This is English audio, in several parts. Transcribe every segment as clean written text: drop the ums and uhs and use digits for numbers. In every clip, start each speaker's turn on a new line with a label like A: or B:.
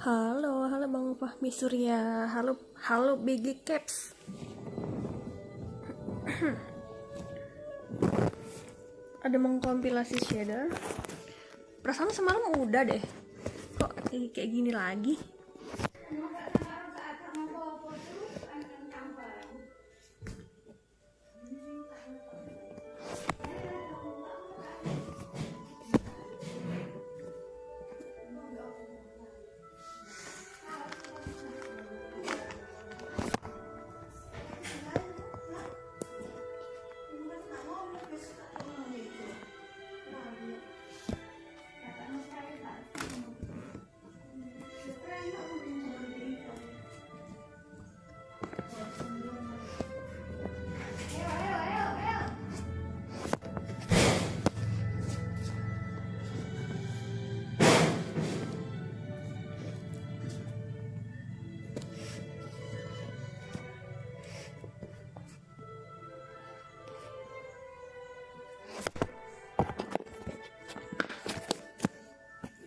A: Halo Bang Fahmi Surya, halo BG Caps. Ada mengkompilasi shader. Perasaan semalam udah deh. Kok kayak gini lagi?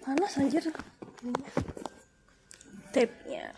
A: Panas anjir tape-nya.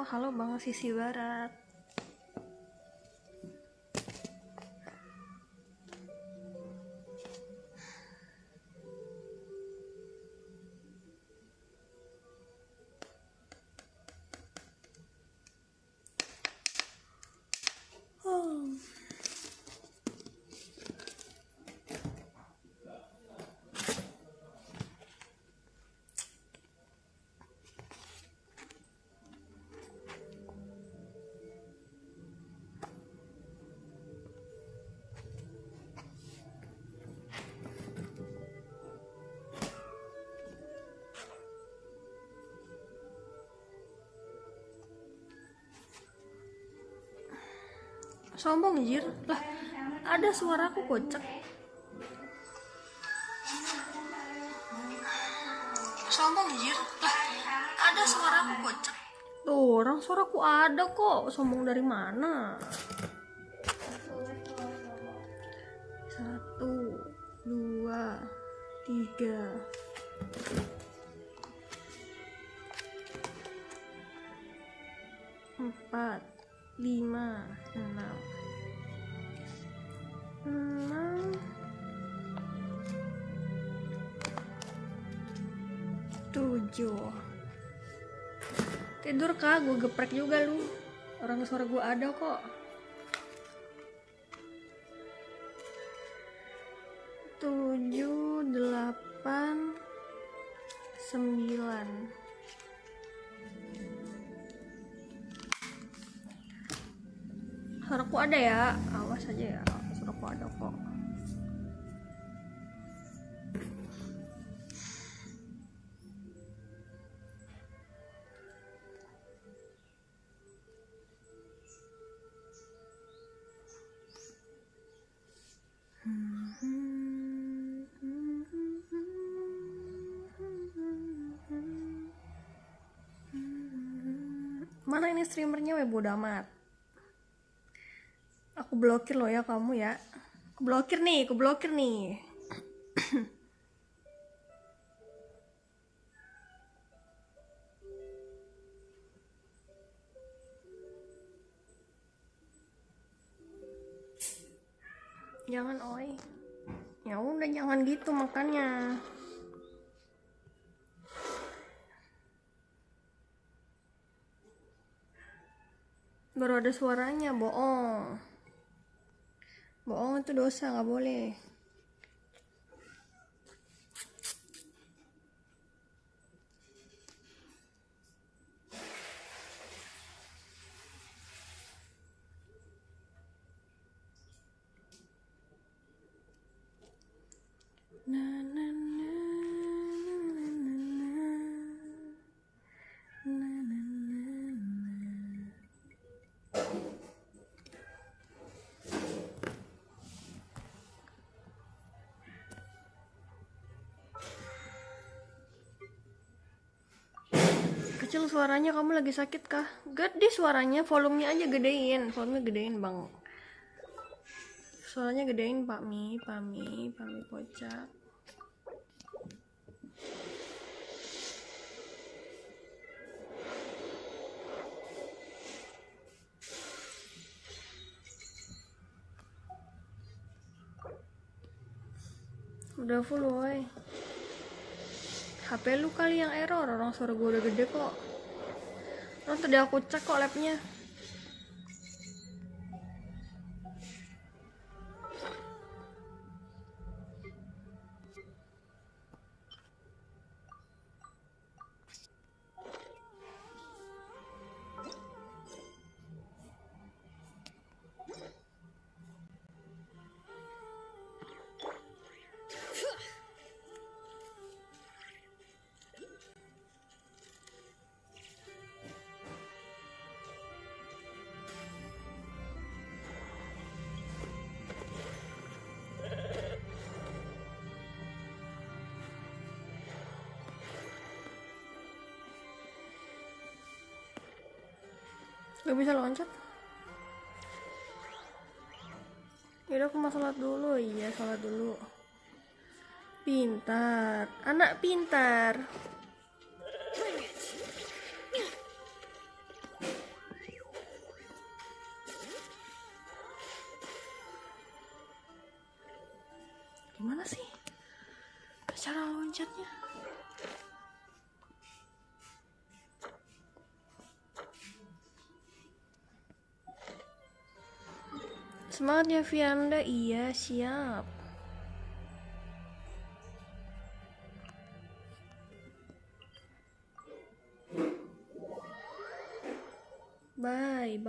A: Halo Bang Sisi Barat. Sombong anjir. Lah, ada suaraku kocak. Sombong anjir. Lah, ada suaraku kocak. Tuh, orang suaraku ada kok. Sombong dari mana? 1 2 3 4 5 6 7. Tidur kah? Gue geprek juga lu. Orang suara gue ada kok. 7 8 9. Suaraku ada ya, awas aja ya, suaraku ada kok. Mana ini streamernya? Bodo amat. Aku blokir lo ya kamu ya. Aku blokir nih. Jangan oi. Ya udah jangan gitu makanya. Baru ada suaranya, bohong. Bohong itu dosa, nggak boleh. Kecil suaranya, kamu lagi sakit kah? Gede suaranya, volumenya aja gedein. Volumenya gedein bang. Suaranya gedein Pak Mi Pocak. Udah full woy. HP lu kali yang error, orang suara gue udah gede kok. Orang tadi aku cek kok labnya. Gak bisa loncat. Yaudah aku mau sholat dulu. Iya sholat dulu. Pintar. Anak pintar. Gimana sih cara loncatnya? Semangat ya Vianda. Iya siap. Bye.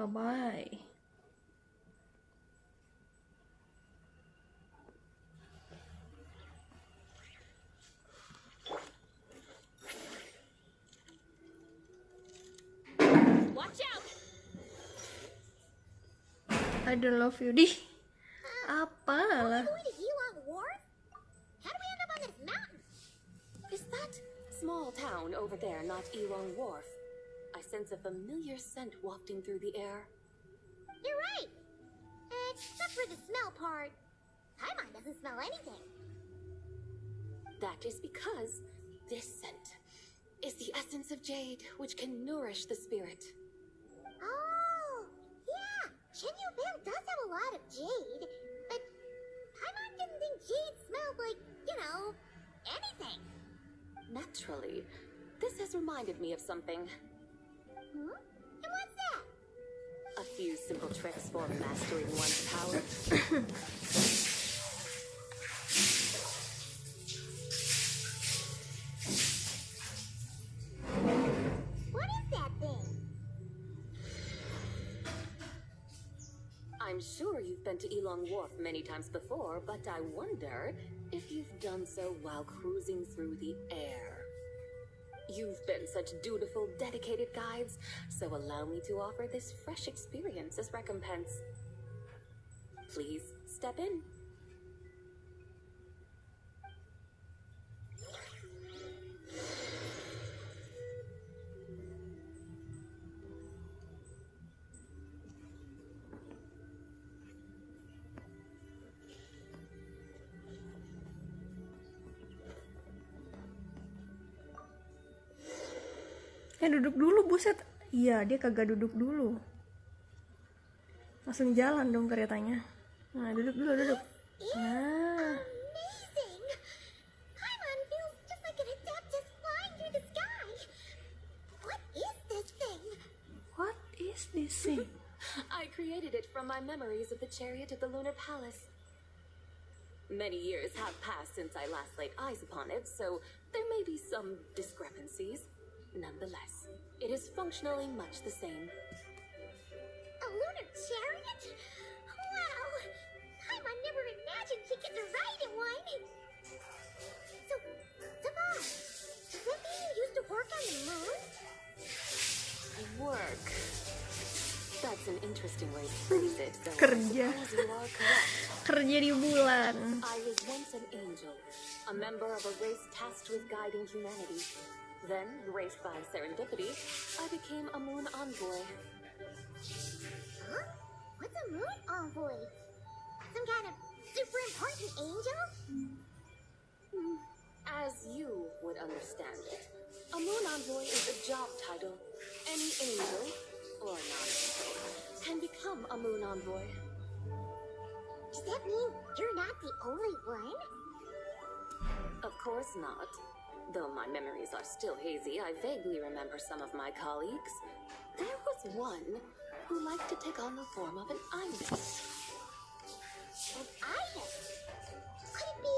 B: Watch out.
A: I don't love you. Dih. Apalah.
B: Going to Yulong Wharf? How do we end up on this mountain? Is that small town over there not Yulong Wharf? I sense a familiar scent wafting through the air.
C: You're right. Except for the smell part. Paimon doesn't smell anything.
B: That is because this scent is the essence of jade, which can nourish the spirit.
C: Oh, yeah. Shenyu Vale does have a lot of jade, but Paimon didn't think jade smelled like, anything.
B: Naturally, this has reminded me of something.
C: Hmm? And what's that?
B: A few simple tricks for mastering one's power.
C: What is that thing?
B: I'm sure you've been to Yulong Wharf many times before, but I wonder if you've done so while cruising through the air. You've been such dutiful, dedicated guides, so allow me to offer this fresh experience as recompense. Please step in.
A: duduk dulu, buset. Iya, dia kagak duduk dulu. Langsung jalan dong keretanya. Nah, duduk dulu, duduk. Nah.
C: Amazing! Paimon feels just like an adeptus flying through the sky. What is this thing?
A: What is this thing?
B: I created it from my memories of the chariot of the Lunar Palace. Many years have passed since I last laid eyes upon it, so there may be some discrepancies. Nonetheless, it is functionally much the same.
C: A lunar chariot? Wow! Paimon never imagined she could ride in one. So, Sampai, does that mean you used to work on the moon?
B: Work. That's an interesting way to phrase it, though.
A: Kerja.
B: I suppose you are correct.
A: Kerja di bulan.
B: I was once an angel, a member of a race tasked with guiding humanity. Then, graced by serendipity, I became a moon envoy.
C: Huh? What's a moon envoy? Some kind of super important angel?
B: As you would understand it, a moon envoy is a job title. Any angel, or non-angel, can become a moon envoy.
C: Does that mean you're not the only one?
B: Of course not. Though my memories are still hazy, I vaguely remember some of my colleagues. There was one who liked to take on the form of an ibis.
C: An ibis? Could it be...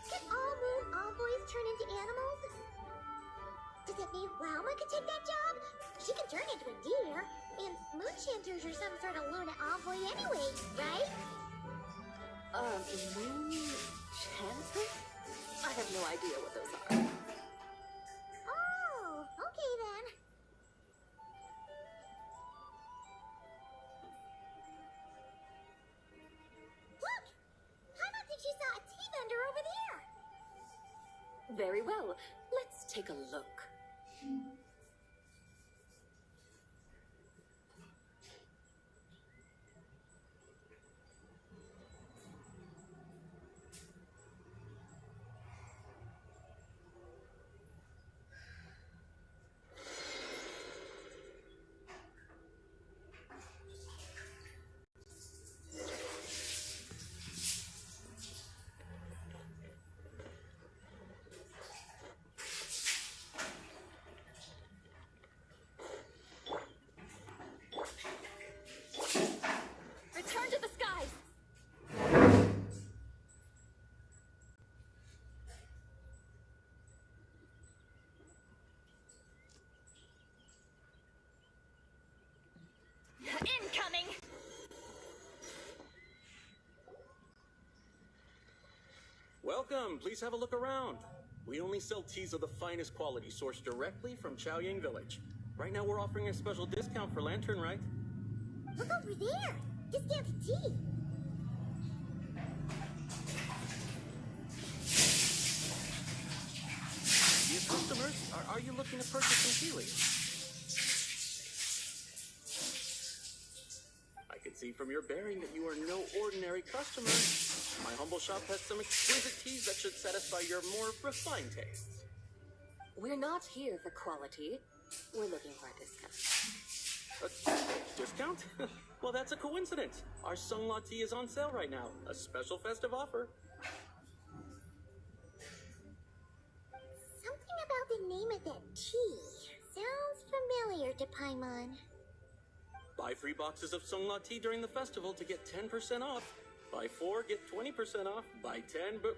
C: Can all moon envoys turn into animals? Does that mean Rauma could take that job? She can turn into a deer. And moon chanters are some sort of Luna envoy anyway, right?
B: Moon chanter? I have no idea what those are.
C: Oh, okay then. Look! Paimon thinks she saw a tea vendor over there.
B: Very well. Let's take a look. Return to the skies! Incoming!
D: Welcome, please have a look around. We only sell teas of the finest quality sourced directly from Chaoyang Village. Right now we're offering a special discount for Lantern, right?
C: Look over there. Discounted tea.
D: Dear customers, are you looking to purchase some tea leaves? I can see from your bearing that you are no ordinary customer. My humble shop has some exquisite teas that should satisfy your more refined tastes.
B: We're not here for quality. We're looking for a discount.
D: A discount? Well, that's a coincidence. Our Sunglaw tea is on sale right now. A special festive offer.
C: Something about the name of that tea sounds familiar to Paimon.
D: Buy 3 boxes of Sunglaw tea during the festival to get 10% off. Buy 4, get 20% off. Buy 10, but...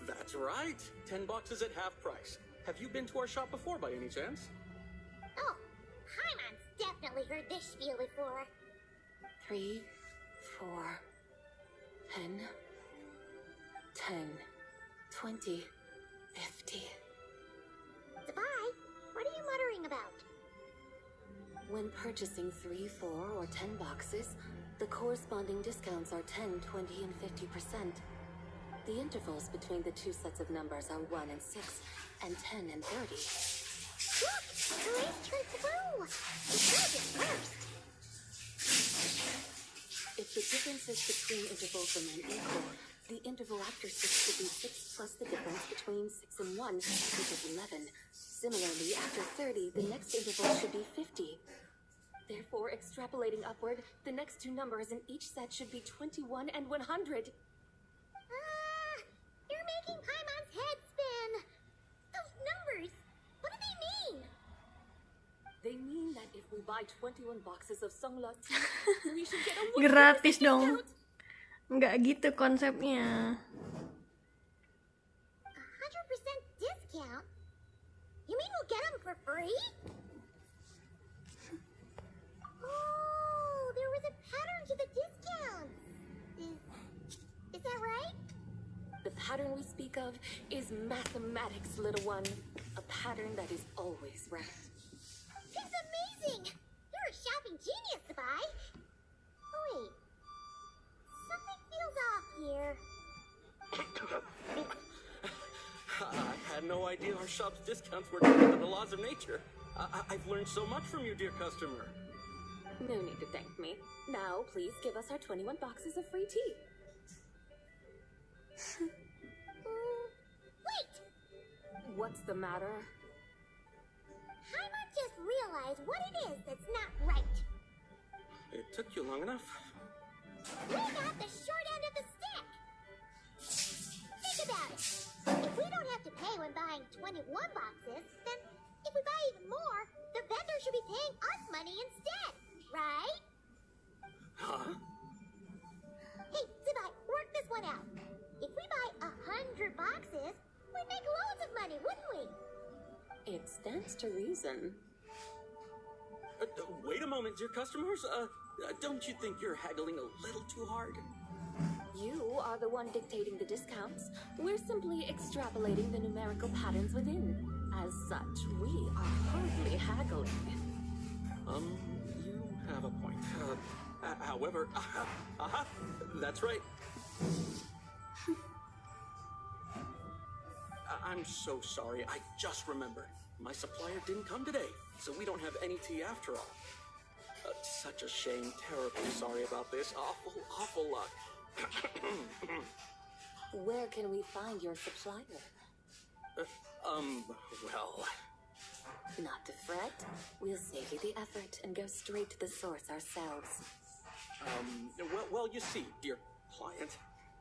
D: That's right. 10 boxes at half price. Have you been to our shop before by any chance?
C: Oh, Paimon's definitely heard this spiel before.
B: 3, 4, 10, 20, 50.
C: Sabai, what are you muttering about?
B: When purchasing 3, 4, or 10 boxes, the corresponding discounts are 10, 20, and 50%. The intervals between the two sets of numbers are 1 and 6, and 10 and 30.
C: Look! The race turned blue! The flag is first!
B: If the differences between intervals remain equal, The interval after 6 should be 6 plus the difference between 6 and 1, which is 11. Similarly, after 30, the next interval should be 50. Therefore, extrapolating upward, the next two numbers in each set should be 21 and 100.
C: You're making Paimon's head spin. Those numbers, what do they mean?
B: They mean that if we buy 21 boxes of Songlot tea, we should get a
A: Gratis
B: 100%
A: dong.
B: discount.
A: Nggak gitu konsepnya.
C: 100% discount? You mean we'll get them for free? Oh, there was a pattern to the discounts. Is that right?
B: The pattern we speak of is mathematics, little one. A pattern that is always right.
C: It's amazing! You're a shopping genius, Sabai. Oh, wait. Something feels off here.
D: I had no idea our shop's discounts were different than the laws of nature. I've learned so much from you, dear customer.
B: No need to thank me. Now, please give us our 21 boxes of free tea.
C: Wait!
B: What's the matter?
C: Paimon just realized what it is that's not right.
D: It took you long enough.
C: We got the short end of the stick. Think about it. If we don't have to pay when buying 21 boxes, then if we buy even more, the vendor should be paying us money instead, right?
D: Huh?
C: Hey, Sabai, work this one out. If we buy 100 boxes, we'd make loads of money, wouldn't we?
B: It stands to reason.
D: Wait a moment, dear customers. Don't you think you're haggling a little too hard?
B: You are the one dictating the discounts. We're simply extrapolating the numerical patterns within. As such, we are hardly haggling.
D: You have a point. However, that's right. I'm so sorry. I just remembered. My supplier didn't come today, so we don't have any tea after all. Such a shame. Terribly sorry about this. Awful luck.
B: Where can we find your supplier?
D: Well...
B: Not to fret. We'll save you the effort and go straight to the source ourselves.
D: Well, you see, dear client,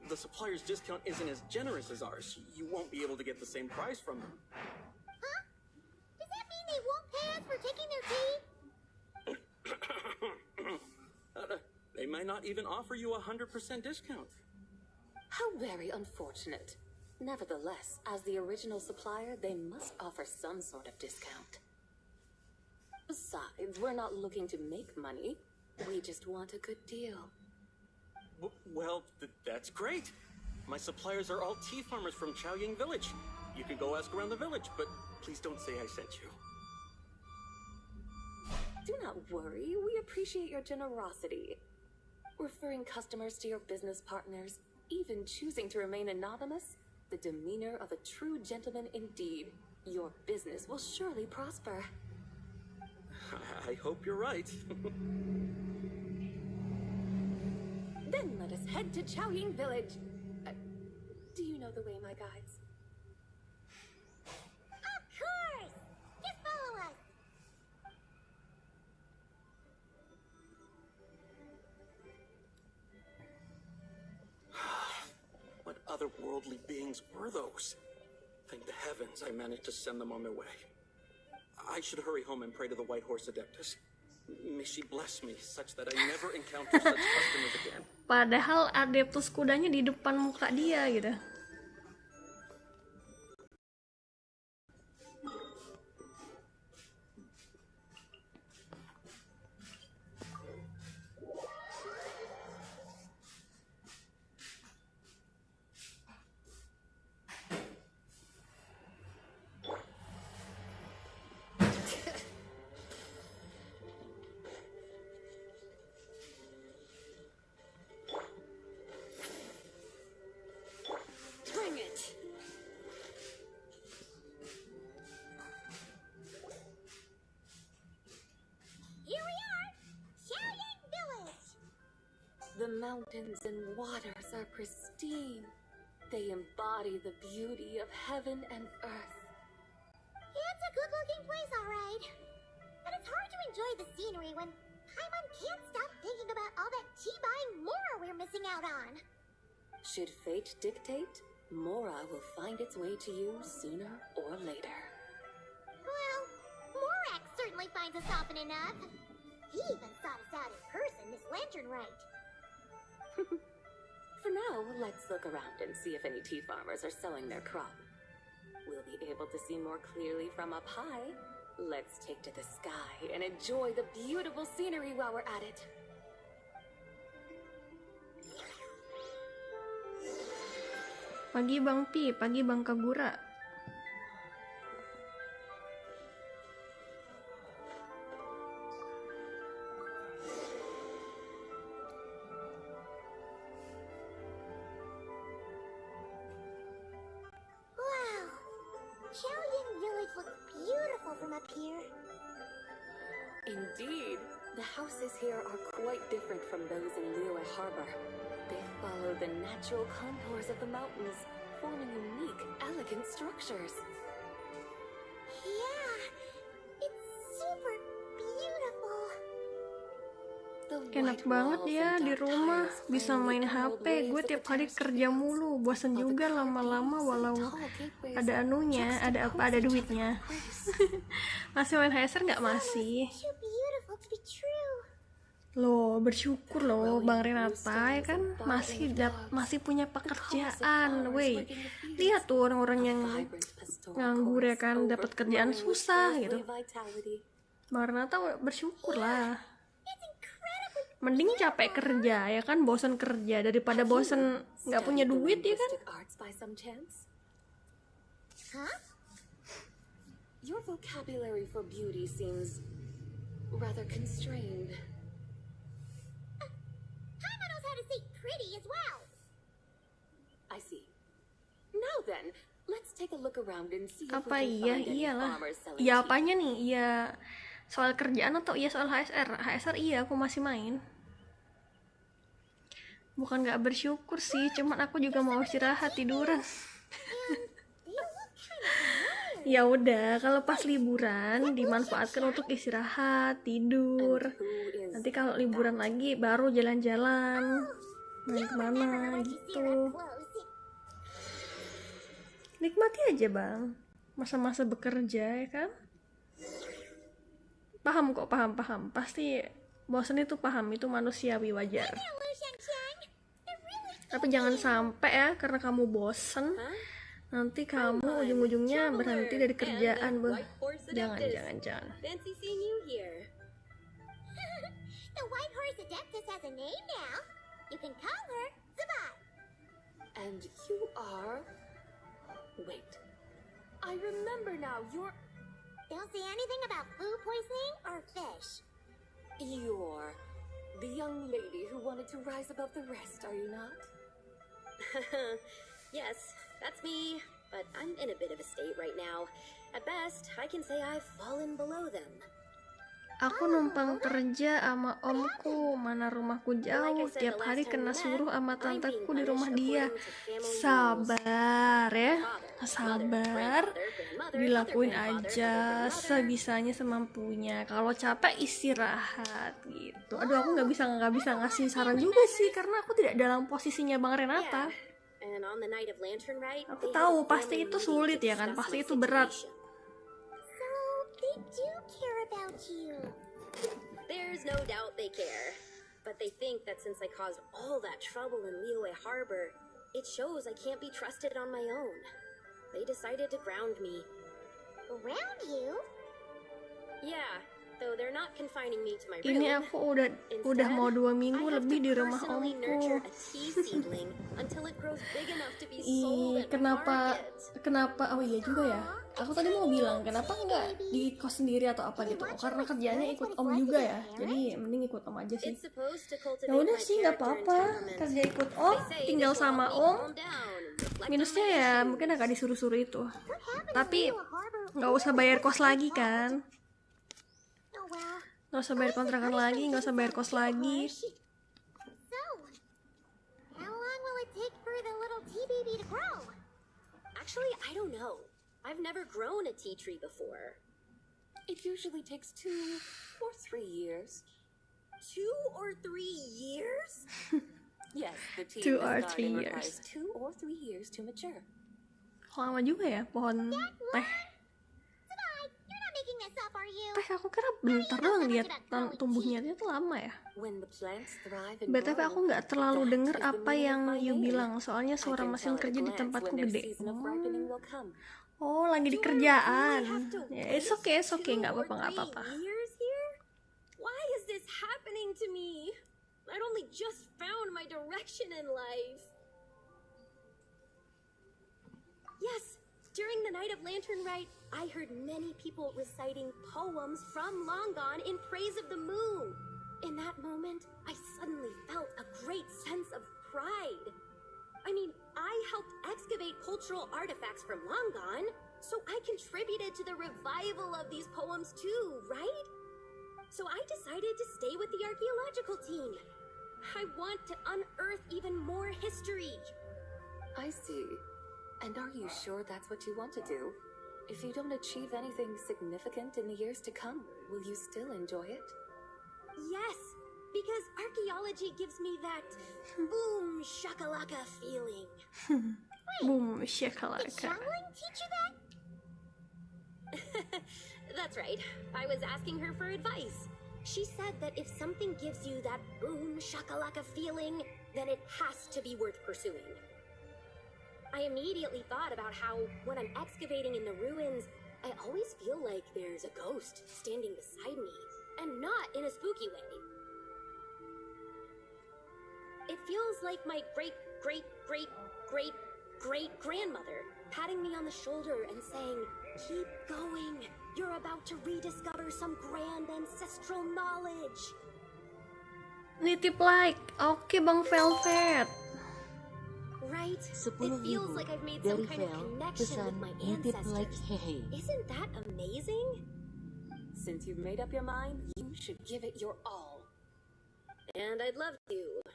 D: the supplier's discount isn't as generous as ours. You won't be able to get the same price from them.
C: Huh? Does that mean they won't pay us for taking their tea?
D: They might not even offer you 100% discount.
B: How very unfortunate. Nevertheless, as the original supplier, they must offer some sort of discount. Besides, we're not looking to make money. We just want a good deal.
D: Well, that's great. My suppliers are all tea farmers from Chaoying Village. You can go ask around the village, but please don't say I sent you.
B: Do not worry, we appreciate your generosity. Referring customers to your business partners, even choosing to remain anonymous, the demeanor of a true gentleman indeed. Your business will surely prosper.
D: I hope you're right.
B: Then let us head to Chaoying Village. Do you know the way, my guides?
C: Of course! Just follow us.
D: What otherworldly beings were those? Thank the heavens I managed to send them on their way. I should hurry home and pray to the White Horse Adeptus. May she bless me such that I never encounter such customers again.
A: Padahal adeptus kudanya di depan muka dia gitu.
B: The mountains and waters are pristine. They embody the beauty of heaven and earth.
C: It's a good-looking place, all right. But it's hard to enjoy the scenery when Paimon can't stop thinking about all that tea-buying Mora we're missing out on.
B: Should fate dictate, Mora will find its way to you sooner or later.
C: Well, Morak certainly finds us often enough. He even sought us out in person this lantern rite.
B: For now, let's look around and see if any tea farmers are selling their crop. We'll be able to see more clearly from up high. Let's take to the sky and enjoy the beautiful scenery while we're at it.
A: Pagi Bang Pi, pagi Bang Kagura.
C: Wow, Jiulyin Village looks beautiful from up here.
B: Indeed, the houses here are quite different from those in Liyue Harbor. They follow the natural contours of the mountains, forming unique, elegant structures.
C: Yeah, it's super beautiful.
B: The
A: Enak
B: white
A: banget
B: walls
A: ya
B: and
A: di
B: dark
A: rumah,
B: tiles
A: bisa
B: blend
A: main
B: with old
A: HP.
B: ways
A: Gue
B: of the
A: tiap hari
B: terrace
A: kerja mulu, bosan
B: while the
A: juga lama-lama
B: carvings
A: walau
B: and tall gateways
A: ada anunya, ada apa, ada
B: juxtapose each
A: duitnya.
B: other with grace.
A: Masih main HSR nggak masih?
C: Too beautiful to be true.
A: Loh, bersyukur loh Bang Renata ya kan masih punya pekerjaan. Weh, lihat tuh orang-orang yang nganggur ya kan dapat kerjaan susah gitu. Bang Renata bersyukur lah. Mending capek kerja ya kan, bosan kerja daripada bosan nggak punya duit ya kan.
C: Huh?
B: Your vocabulary for beauty seems rather constrained.
C: Paimon knows how to say pretty as well.
B: I see. Now then, let's take a look around and see if
A: Apa
B: we can
A: iya,
B: find any
A: iyalah.
B: farmers selling
A: Iya
B: tea.
A: apanya nih? Iya soal kerjaan atau iya soal HSR? HSR iya aku masih main. Bukan nggak bersyukur sih, cuman aku juga mau istirahat tiduran. Ya udah, kalau pas liburan dimanfaatkan untuk istirahat, tidur.
B: And who is
A: Nanti kalau liburan lagi baru jalan-jalan, main kemana gitu. Nikmati aja bang, masa-masa bekerja ya kan. Paham kok, paham. Pasti bosan itu paham, itu manusiawi wajar. Tapi jangan sampai ya, karena kamu bosen, nanti kamu ujung-ujungnya berhenti dari kerjaan, Bu. Jangan.
B: Fancy seeing you here.
C: The White Horse Adeptus has a name now. You can call her Zabat.
B: And you are... Wait. I remember now, you're...
C: Don't say anything about food poisoning or fish.
B: You're the young lady who wanted to rise above the rest, are you not?
E: Yes, that's me, but I'm in a bit of a state right now. At best, I can say I've fallen below them.
A: Aku numpang kerja sama omku, mana rumahku jauh, tiap hari kena suruh sama tanteku di rumah dia. Sabar ya, sabar, dilakuin aja sebisanya semampunya. Kalau capek istirahat gitu. Aduh, aku nggak bisa ngasih saran juga sih, karena aku tidak dalam posisinya Bang Renata.
E: And on the night of Lantern Rite,
A: Aku
E: they
A: tahu
E: had a
A: pasti
E: family
A: itu
E: meeting
A: sulit
E: to
A: ya kan,
E: discuss
A: pasti
E: my
A: itu berat.
E: situation.
C: So, they do care about you.
E: There's no doubt they care, but they think that since I caused all that trouble in Liyue Harbor, it shows I can't be trusted on my own. They decided to ground me.
C: Around you?
E: Yeah, though they're not confining me to my room.
A: Ini aku udah mau 2 minggu
E: I have
A: lebih
E: to
A: di rumah
E: personally nurture
A: omku.
E: a tea seedling until it grows big enough to be sold at the
A: Kenapa? Oh iya juga ya. Aku tadi mau bilang kenapa nggak di kos sendiri atau apa gitu. Karena kerjanya ikut om juga ya. Jadi mending ikut om aja sih.
E: It's supposed to
A: Ya
E: cultivate
A: udah
E: my
A: sih nggak
E: character and
A: apa-apa.
E: temperament.
A: Kerja ikut om,
E: They say
A: tinggal
E: this will
A: sama
E: help me
A: om.
E: calm down and reflect on
A: Minusnya
E: my
A: ya
E: issues.
A: mungkin agak disuruh-suruh itu.
C: What happened
A: Tapi
C: in Liyue Harbor?
A: nggak usah bayar kos lagi kan.
C: Oh well.
A: Nggak usah bayar kontrakan lagi, nggak usah bayar kos lagi.
C: So, it take for the little tea baby to grow?
E: Actually, I don't know. I've never grown a tea tree before.
B: It usually takes 2 or 3 years.
E: 2 or 3 years?
B: Yes, the tea
A: 2
B: in
A: or
B: this
A: 3
B: garden
A: years.
B: requires 2 or 3 years to mature.
A: Lama juga ya pohon teh.
C: Tonight, you're not making this up, are you?
A: Teh aku kira bentar doang dia tumbuhnya, dia tuh lama ya.
B: When the plants thrive and
A: BTW
B: grow,
A: aku nggak terlalu
B: that
A: denger
B: is the
A: apa
B: meaning
A: yang
B: of my
A: you
B: name.
A: bilang, soalnya
B: I
A: suara
B: can
A: mesin
B: tell at a
A: kerja di
B: glance
A: tempatku
B: when their
A: gede.
B: season of ripening will come.
A: Oh, lagi di
E: Do I
A: kerjaan.
E: really have to
A: Ya,
E: wait
A: it's okay, nggak
E: 2 or
A: apa-apa, nggak
E: 3
A: apa-apa.
E: years here? Why is this happening to me? I'd only just found my direction in life. Yes, during the night of Lantern Rite, I heard many people reciting poems from Long Gone in praise of the moon. In that moment, I suddenly felt a great sense of pride. I mean, I helped excavate cultural artifacts from Long Gone, so I contributed to the revival of these poems too, right? So I decided to stay with the archaeological team. I want to unearth even more history.
B: I see. And are you sure that's what you want to do? If you don't achieve anything significant in the years to come, will you still enjoy it?
E: Yes, because archaeology gives me that boom shakalaka feeling.
A: Boom,
C: Did
A: shakalaka.
C: Xiangling teach you that?
E: That's right. I was asking her for advice. She said that if something gives you that boom shakalaka feeling, then it has to be worth pursuing. I immediately thought about how, when I'm excavating in the ruins, I always feel like there's a ghost standing beside me, and not in a spooky way. It feels like my great-great-great-great-grandmother patting me on the shoulder and saying, "Keep going. You're about to rediscover some grand ancestral knowledge."
A: Nitip like. Oke, Bang Velvet.
E: Right? It
F: 10.000
E: feels like I've made some
F: dari
E: kind of
F: Vel,
E: connection
F: pesan
E: with my
F: nitip like
E: ancestors.
F: hehe.
E: Isn't that amazing?
B: Since you've made up your mind, you should give it your all.
E: And I'd love to,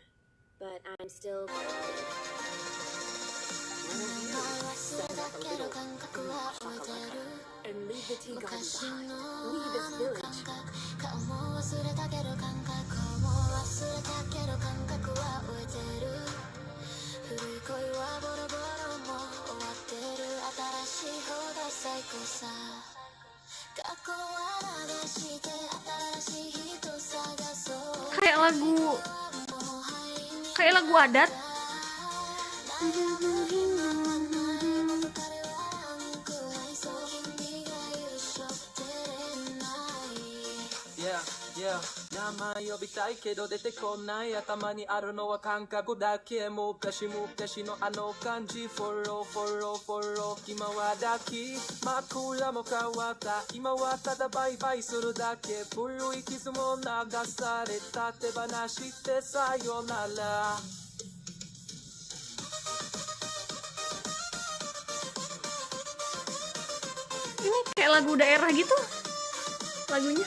E: but I'm still grounded.
B: Send up a little shakalaka and leave the tea garden behind. Leave this village.
A: Kayak lagu adat.
G: Yeah, 名前呼びたいけど出てこない頭にあるのは感覚だけもうペシのあの感じフォロー今は抱き枕も変わった今はただバイバイするだけ古い傷も流された手放してさよなら
A: Ini kayak lagu daerah gitu lagunya.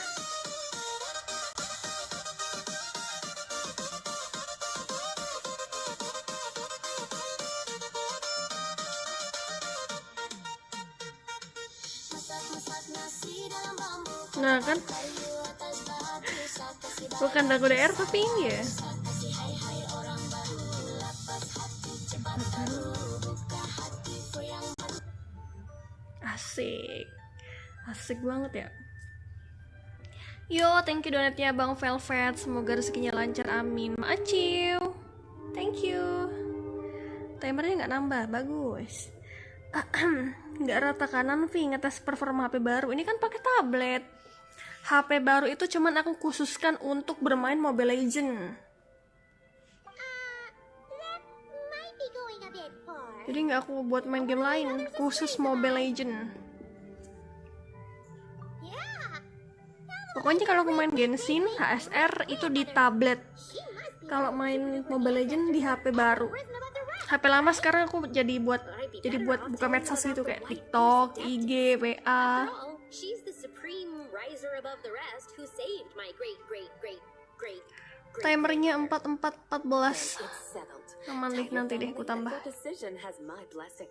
A: Nah kan, bukan lagu daerah tapi ini ya. Asik banget ya. Yo, thank you donatnya Bang Velvet, semoga rezekinya lancar, amin. Maciu, thank you. Timernya nggak nambah, bagus. Nggak rata kanan, Vi, ngetes performa HP baru. Ini kan pakai tablet. HP baru itu cuman aku khususkan untuk bermain Mobile Legend.
C: That might be going a bit far.
A: Jadi nggak aku buat main game lain, khusus Mobile Legend.
C: Yeah.
A: Pokoknya kalau aku main Genshin, HSR itu di tablet.
C: She must be
A: Kalau main Mobile Legend di HP baru.
C: risen above the rest.
A: HP lama sekarang aku jadi buat buka medsos gitu kayak TikTok, IG, WA.
E: After all, she's the supreme riser above the rest who saved my great.
A: Timernya 4414.
B: It's settled.
A: Aman deh,
B: Tell your
A: nanti deh
B: family
A: ku tambah.
B: that their decision has my blessing.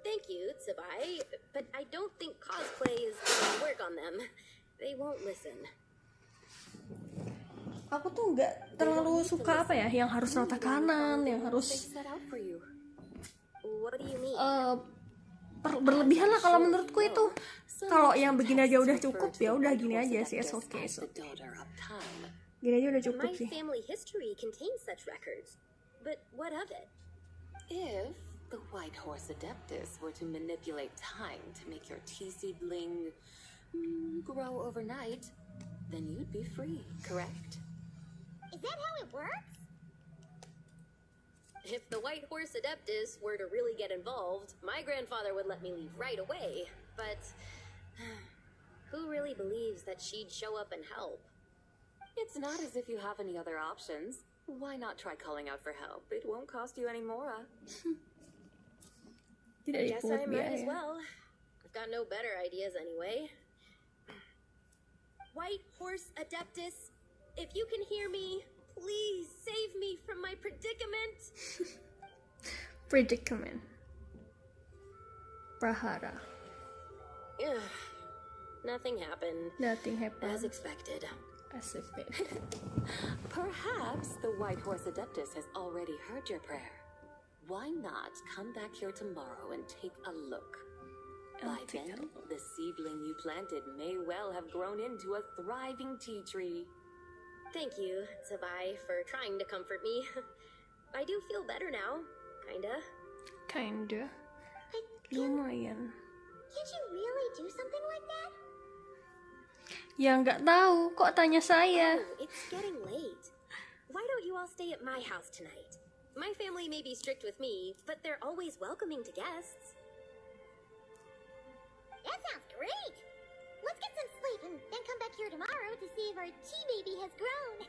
E: Thank you, Tsubai, but I don't think cosplay is gonna work on them. They won't listen.
A: Aku tuh nggak terlalu suka apa ya, yang harus rata kanan, yang
B: They
A: harus
B: set out for you.
E: What do you mean?
A: berlebihan lah kalau menurutku itu. Kalau yang begini aja udah cukup, ya udah gini aja sih, it's okay. Gini aja udah cukup
E: My
A: sih.
E: family history contains such records. But what of it?
B: If the White Horse Adeptus were to manipulate time to make your tea seedling grow overnight, then you'd be free, correct?
C: Is that how it works?
E: If the White Horse Adeptus were to really get involved, my grandfather would let me leave right away. But who really believes that she'd show up and help?
B: It's not as if you have any other options. Why not try calling out for help? It won't cost you any more.
A: Tidak
E: Guess I
A: dipungut
E: might as
A: biaya.
E: well. I've got no better ideas anyway. White Horse Adeptus, if you can hear me, please save me from my predicament.
A: Predicament. Prahara.
E: Ugh, nothing happened.
A: Nothing
E: As
A: happened.
E: expected.
A: As expected.
B: Perhaps the White Horse Adeptus has already heard your prayer. Why not come back here tomorrow and take a look? By then, the seedling you planted may well have grown into a thriving tea tree.
E: Thank you, Tsubai, for trying to comfort me. I do feel better now, kinda.
A: Kinda.
C: But
A: Lumayan.
C: can't you really do something like that?
A: Ya nggak tahu, kok tanya saya.
E: Oh, it's getting late. Why don't you all stay at my house tonight? My family may be strict with me, but they're always welcoming to guests.
C: That sounds great! Let's get some sleep and then come back here tomorrow to see if our tea baby has grown.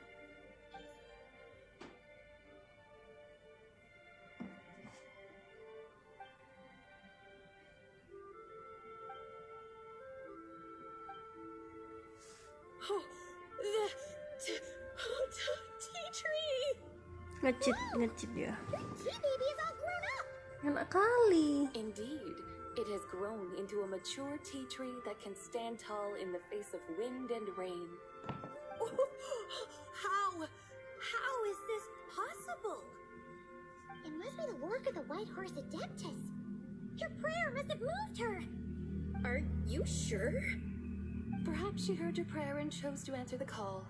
E: Oh, the tea tree!
A: Ngecit dia.
C: Your tea baby is all grown up!
A: Enak kali.
B: Indeed, it has grown into a mature tea tree that can stand tall in the face of wind and rain.
E: How is this possible?
C: It must be the work of the White Horse Adeptus. Your prayer must have moved her.
E: Are you sure?
B: Perhaps she heard your prayer and chose to answer the call.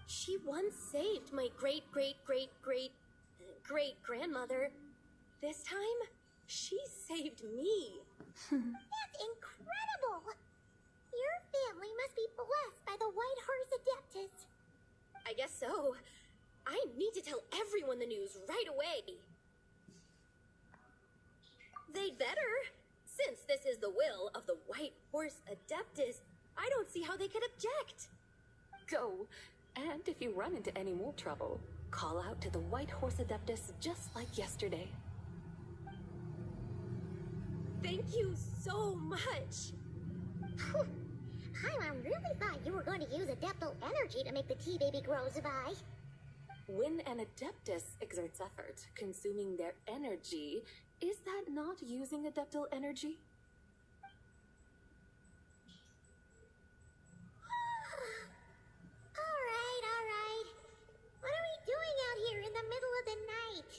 E: She once saved my great-great-great-great-great-grandmother. This time, she saved me.
C: That's incredible! Your family must be blessed by the White Horse Adeptus.
E: I guess so. I need to tell everyone the news right away. They'd better. Since this is the will of the White Horse Adeptus, I don't see how they could object.
B: Go, and if you run into any more trouble, call out to the White Horse Adeptus just like yesterday.
E: Thank you so much.
C: I really thought you were going to use Adeptal energy to make the tea baby grow, Zubai.
B: When an Adeptus exerts effort, consuming their energy, is that not using Adeptal energy?
C: All right. What are we doing out here in the middle of the night?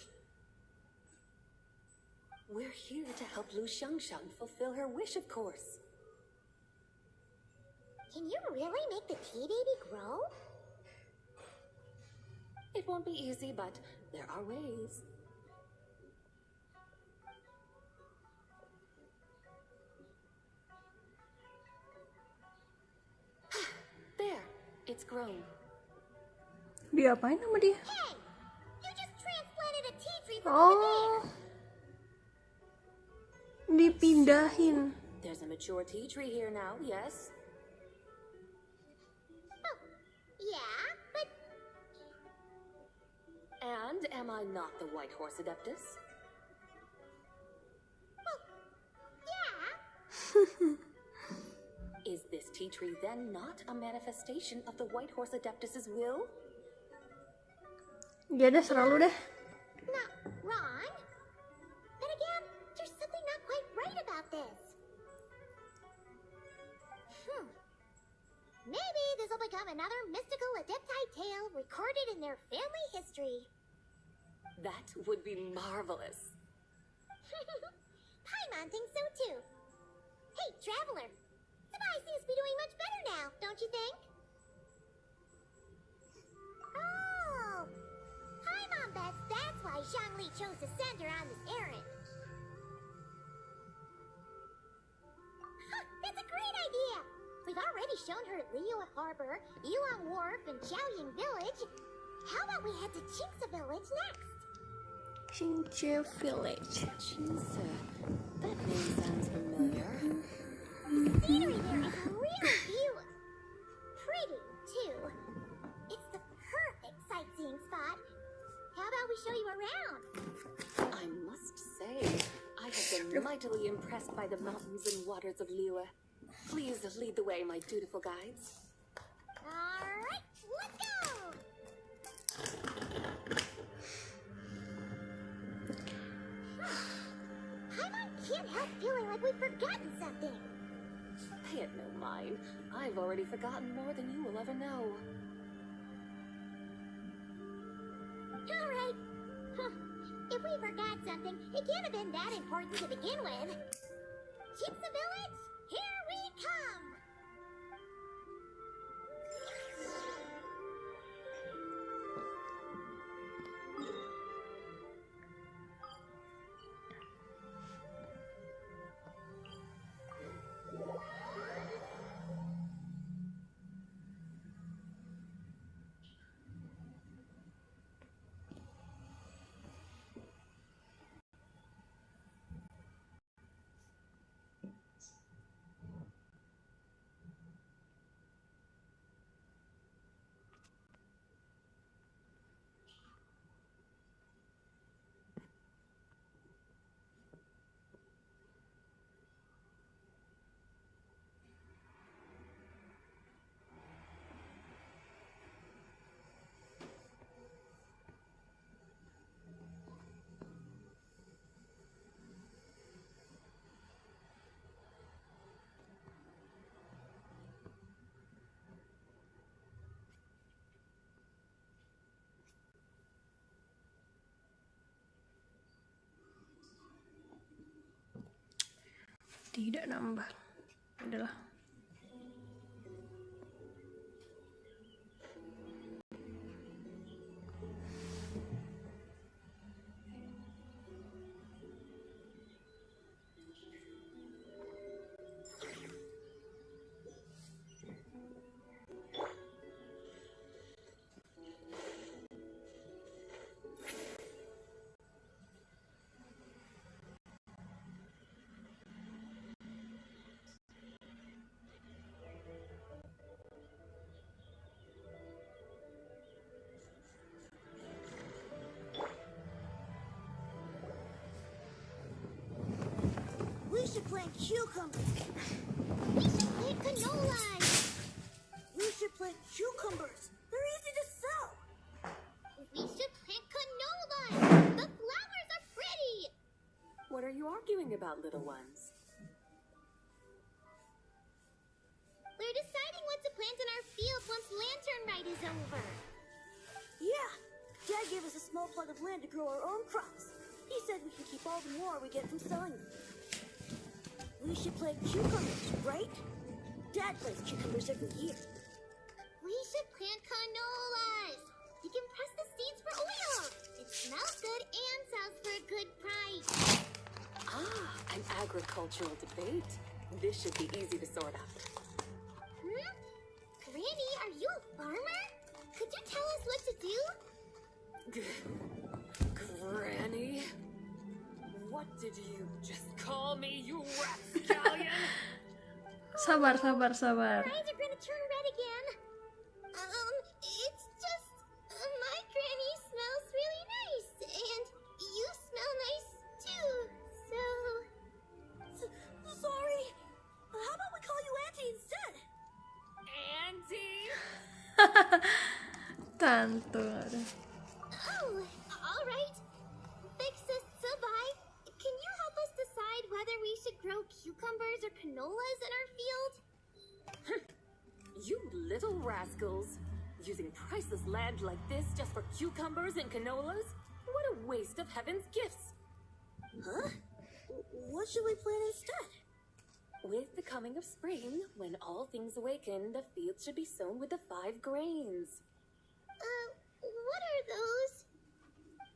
B: We're here to help Lu Xiangxiang fulfill her wish, of course.
C: Can you really make the tea baby grow?
B: It won't be easy, but there are ways. There, it's grown.
A: Diapain sama dia?
C: Hey! You just transplanted a tea tree from over
A: Oh,
C: there!
A: dipindahin.
B: There's a mature tea tree here now, yes?
C: Oh, yeah, but
B: And am I not the White Horse Adeptus?
C: yeah.
B: Is this tea tree then not a manifestation of the White Horse Adeptus's will?
A: Ya deh, selalu deh.
C: Not wrong. But again, there's something not quite right about this. Maybe this will become another mystical Adepti tale recorded in their family history.
B: That would be marvelous.
C: Paimon thinks so too. Hey, Traveler. Sampai seems to be doing much better now, don't you think? Oh! Paimon bets that's why Zhongli chose to send her on this errand. That's a great idea! We've already shown her Liyue Harbor, Yulong Wharf, and Xiaoying Village. How about we head to Qingce Village next?
A: Qingce Village.
B: Qingce. That name sounds familiar.
C: The scenery there is really pretty, too. It's the perfect sightseeing spot. How about we show you around?
B: I must say, I have been mightily impressed by the mountains and waters of Liyue. Please lead the way, my dutiful guides.
C: Alright, let's go! Paimon can't help feeling like we've forgotten something.
B: Pay it no mind. I've already forgotten more than you will ever know.
C: Alright. If we forgot something, it can't have been that important to begin with. Qingce Village, here we come!
A: Tidak nambah. Adalah.
C: We should plant cucumbers. We should plant canola. We should plant cucumbers. They're easy to sell. We should plant canola. The flowers are pretty.
B: What are you arguing about, little ones?
C: We're deciding what to plant in our fields once Lantern Rite is over.
F: Yeah, Dad gave us a small plot of land to grow our own crops. He said we can keep all the more we get from selling them. We should plant cucumbers, right? Dad plants cucumbers every year.
C: We should plant canolas. You can press the seeds for oil. It smells good and sells for a good price.
B: Ah, an agricultural debate. This should be easy to sort out.
C: Granny, are you a farmer? Could you tell us what to do?
B: Granny? What did you just call me, you rapscallion?
A: Sabar, sabar, sabar.
C: Our eyes are gonna turn red again. It's just my granny smells really nice, and you smell nice too. So
F: Sorry. How about we call you Auntie instead?
A: Tante. Aduh.
C: Oh, all right. Big Sis Subai, can you help us decide whether we should grow cucumbers or canolas in our field?
B: You little rascals! Using priceless land like this just for cucumbers and canolas? What a waste of heaven's gifts!
F: Huh? What should we plant instead?
B: With the coming of spring, when all things awaken, the fields should be sown with the 5 grains.
C: What are those?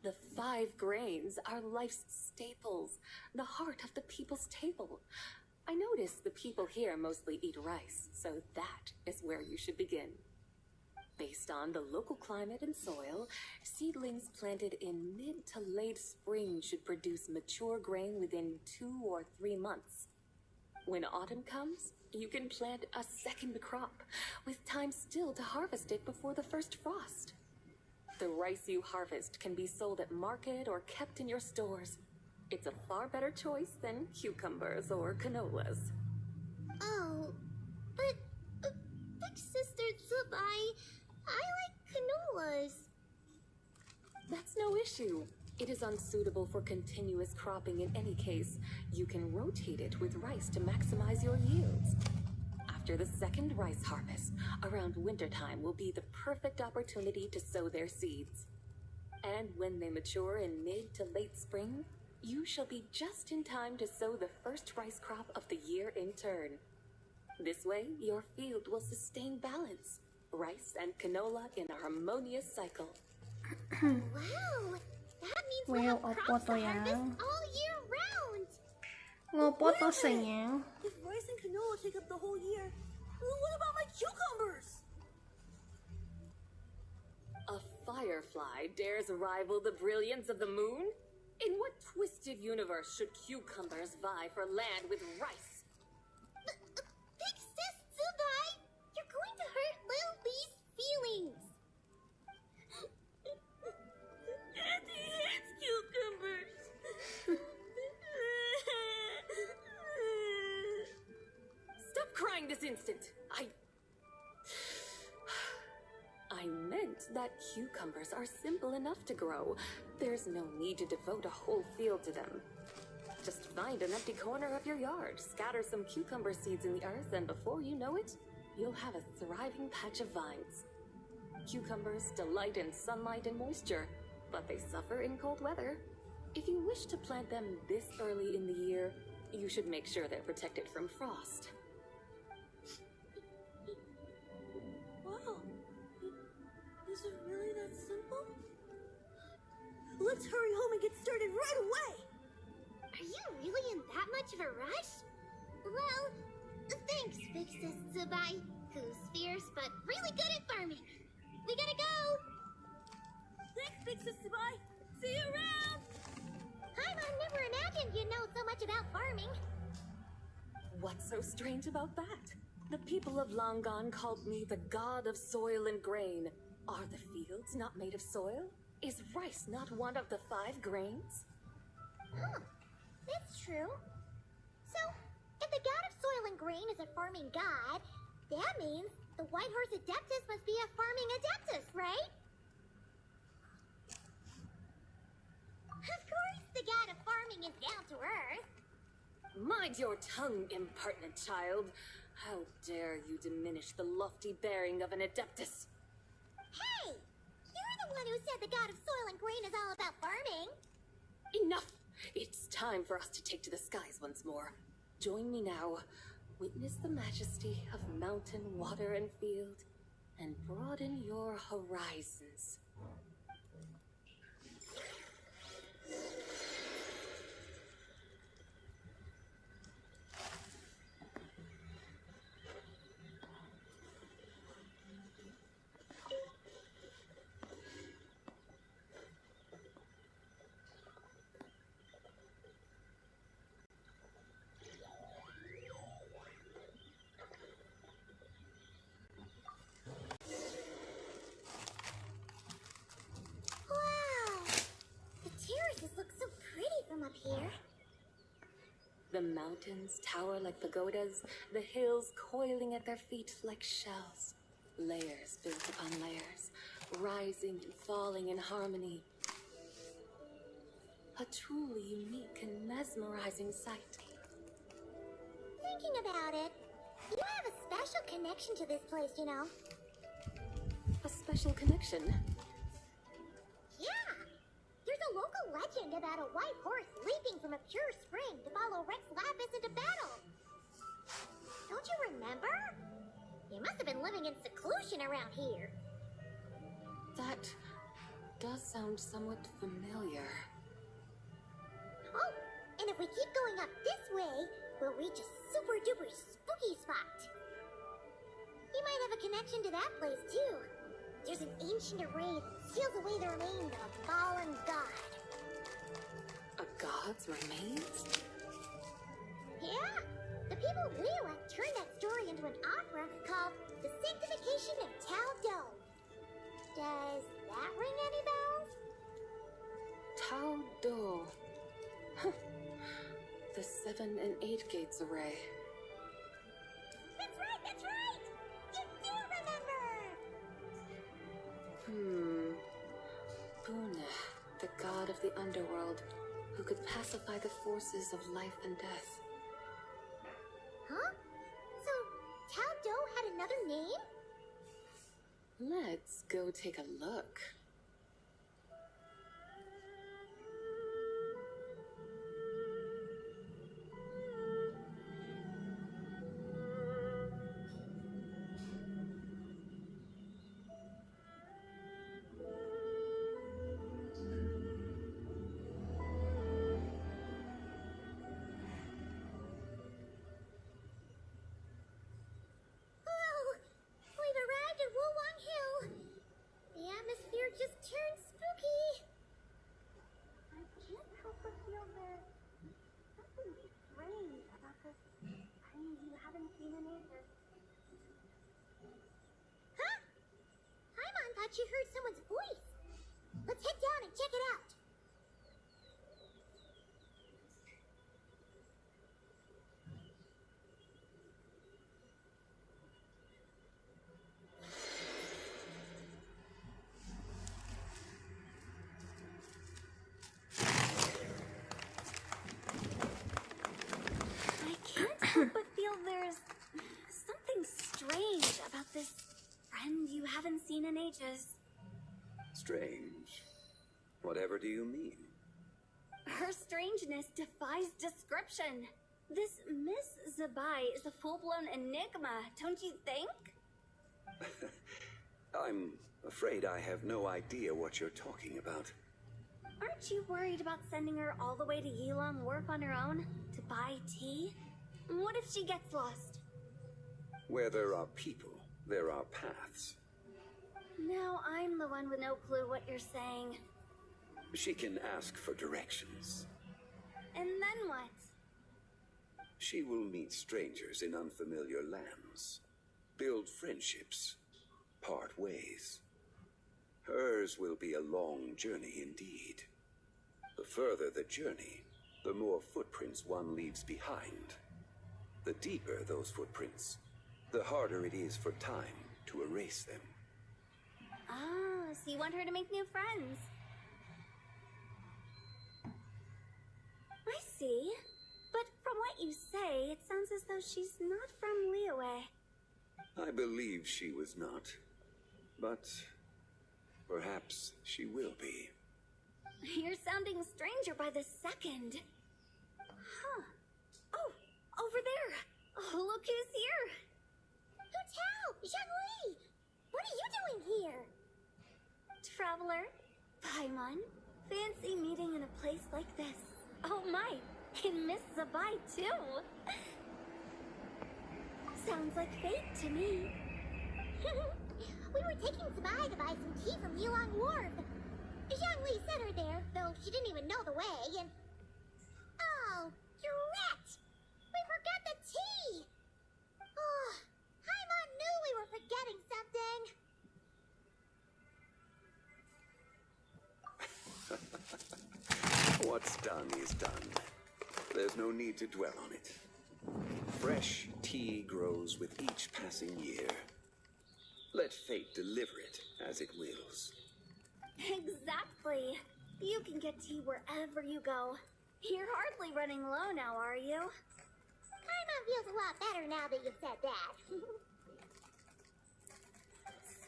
B: The 5 grains are life's staples, the heart of the people's table. I notice the people here mostly eat rice, so that is where you should begin. Based on the local climate and soil, seedlings planted in mid to late spring should produce mature grain within 2 or 3 months. When autumn comes, you can plant a second crop, with time still to harvest it before the first frost. The rice you harvest can be sold at market or kept in your stores. It's a far better choice than cucumbers or canolas.
C: Oh, but Big Sister Subai, I like canolas.
B: That's no issue. It is unsuitable for continuous cropping in any case. You can rotate it with rice to maximize your yields. After the second rice harvest, around wintertime will be the perfect opportunity to sow their seeds. And when they mature in mid to late spring, you shall be just in time to sow the first rice crop of the year in turn. This way, your field will sustain balance. Rice and canola in a harmonious cycle.
C: Wow, that means we'll have
A: Well,
C: crops
A: opo to
C: to harvest
A: yan.
C: all year round.
A: Ngopo to sayang.
F: If rice and canola take up the whole year, what about my cucumbers?
B: A firefly dares rival the brilliance of the moon? In what twisted universe should cucumbers vie for land with rice?
C: Big Sis Subai, you're going to hurt Lil Lee's feelings.
F: Auntie hates cucumbers.
B: Stop crying this instant! I meant that cucumbers are simple enough to grow. There's no need to devote a whole field to them. Just find an empty corner of your yard, scatter some cucumber seeds in the earth, and before you know it, you'll have a thriving patch of vines. Cucumbers delight in sunlight and moisture, but they suffer in cold weather. If you wish to plant them this early in the year, you should make sure they're protected from frost.
F: Wow. Is it really that simple? Let's hurry home and get started right away!
C: Are you really in that much of a rush? Well, thanks, Big Sis Subai, who's fierce but really good at farming. We gotta go!
F: Thanks, Big Sis Subai! See you around!
C: I never imagined you'd know so much about farming.
B: What's so strange about that? The people of Longon called me the god of soil and grain. Are the fields not made of soil? Is rice not one of the 5 grains?
C: Huh, that's true. So, if the god of soil and grain is a farming god, that means the White Horse Adeptus must be a farming adeptus, right? Of course, the god of farming is down to earth.
B: Mind your tongue, impertinent child. How dare you diminish the lofty bearing of an adeptus?
C: Hey! You're the one who said the god of soil and grain is all about farming.
B: Enough! It's time for us to take to the skies once more. Join me now. Witness the majesty of mountain, water, and field, and broaden your horizons.
C: Up here.
B: The mountains tower like pagodas, the hills coiling at their feet like shells. Layers built upon layers, rising and falling in harmony. A truly unique and mesmerizing sight.
C: Thinking about it, you have a special connection to this place, you know.
B: A special connection.
C: Yeah! There's a local legend about a white horse leaping from a pure spring to follow Rex Lapis into battle. Don't you remember? You must have been living in seclusion around here.
B: That does sound somewhat familiar.
C: Oh, and if we keep going up this way, we'll reach a super duper spooky spot. You might have a connection to that place too. There's an ancient array that seals away the remains of a fallen god.
B: A god's remains?
C: Yeah, the people of Liyue turned that story into an opera called The Sanctification of Tao Do. Does that ring any bells?
B: Tao Do. Huh. The 7 and 8 gates array.
C: That's right, that's right! You do remember!
B: Buna, the god of the underworld, who could pacify the forces of life and death.
C: Huh? So, Tao Do had another name?
B: Let's go take a look.
C: Just turned spooky. I can't help but feel there's something strange about this thing you haven't seen in ages. Huh? Paimon thought she heard someone's voice. Let's head down and check it out.
F: But feel there's something strange about this friend you haven't seen in ages.
H: Strange? Whatever do you mean?
F: Her strangeness defies description. This Miss Zabai is a full-blown enigma, don't you think?
H: I'm afraid I have no idea what you're talking about.
F: Aren't you worried about sending her all the way to Yilong Wharf on her own to buy tea? What if she gets lost?
H: Where there are people, there are paths.
F: Now I'm the one with no clue what you're saying.
H: She can ask for directions.
F: And then what?
H: She will meet strangers in unfamiliar lands, build friendships, part ways. Hers will be a long journey indeed. The further the journey, the more footprints one leaves behind. The deeper those footprints, the harder it is for time to erase them.
F: Ah, so you want her to make new friends. I see. But from what you say, it sounds as though she's not from Liyue.
H: I believe she was not, but perhaps she will be.
F: You're sounding stranger by the second. Huh. Oh, over there. Oh, look who's here.
C: Hotel! Zhongli! What are you doing here?
F: Traveler, Paimon, fancy meeting in a place like this. Oh my, and Miss Zabai too. Sounds like fate to me.
C: We were taking Zabai to buy some tea from Yilong Wharf. Zhongli sent her there, though she didn't even know the way, and... Oh, you rat! We forgot the tea! Oh, Paimon knew we were forgetting something.
H: What's done is done. There's no need to dwell on it. Fresh tea grows with each passing year. Let fate deliver it as it wills.
F: Exactly. You can get tea wherever you go. You're hardly running low now, are you?
C: Paimon feels a lot better now that you've said that.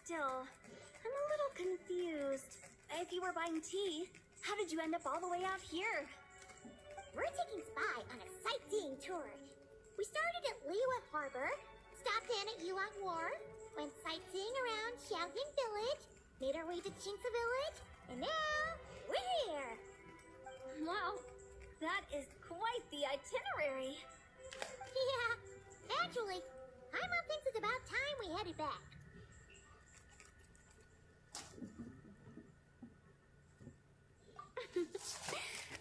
F: Still, I'm a little confused. If you were buying tea, how did you end up all the way out here?
C: We're taking Spy on a sightseeing tour. We started at Liyue Harbor, stopped in at Yulong Wharf, went sightseeing around Xiaojing Village, made our way to Qingce Village, and now we're here.
F: Wow, that is quite the itinerary.
C: Yeah, actually, Paimon thinks it's about time we headed back.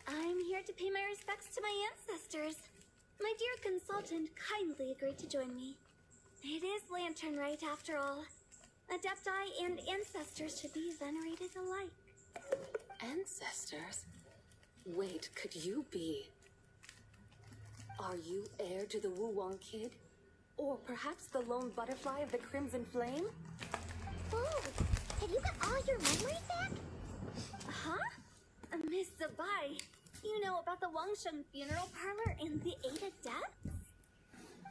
F: I'm here to pay my respects to my ancestors. My dear consultant kindly agreed to join me. It is Lantern Rite, after all. Adepti and ancestors should be venerated alike.
B: Ancestors? Wait, could you be? Are you heir to the Wu-Wong kid? Or perhaps the lone butterfly of the Crimson Flame?
C: Oh, have you got all your memories back?
F: Huh? Miss Sabai, you know about the Wangsheng funeral parlor and the 8 adepts?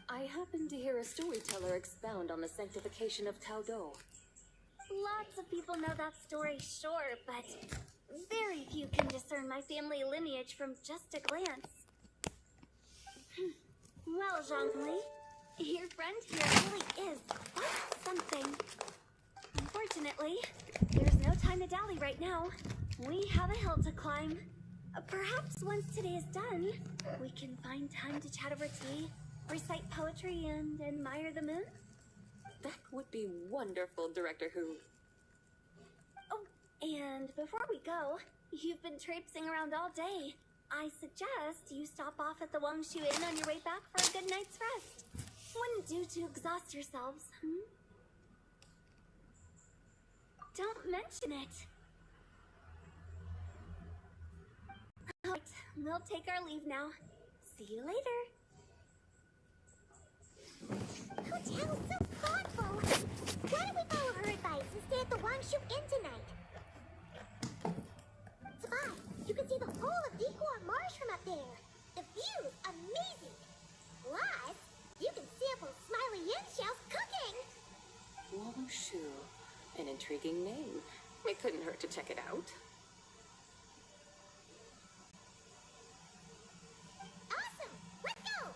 B: I happened to hear a storyteller expound on the sanctification of Taodo.
F: Lots of people know that story, sure, but very few can discern my family lineage from just a glance. Well, Zhongli, your friend here really is quite something. Unfortunately, there's no time to dally right now. We have a hill to climb. Perhaps once today is done, we can find time to chat over tea, recite poetry, and admire the moon.
B: That would be wonderful, Director Who.
F: Oh, and before we go, you've been traipsing around all day. I suggest you stop off at the Wangshu Inn on your way back for a good night's rest. Wouldn't do to exhaust yourselves, Don't mention it. Alright, we'll take our leave now. See you later.
C: Hotel is so thoughtful. Why don't we follow her advice and stay at the Wangshu Inn tonight? Sabai, you can see the whole of Dihua Marsh from up there. The view is amazing. Plus, you can sample Smiley Yin-Shell's cooking.
B: Wangshu. An intriguing name. It couldn't hurt to check it out.
C: Awesome! Let's go!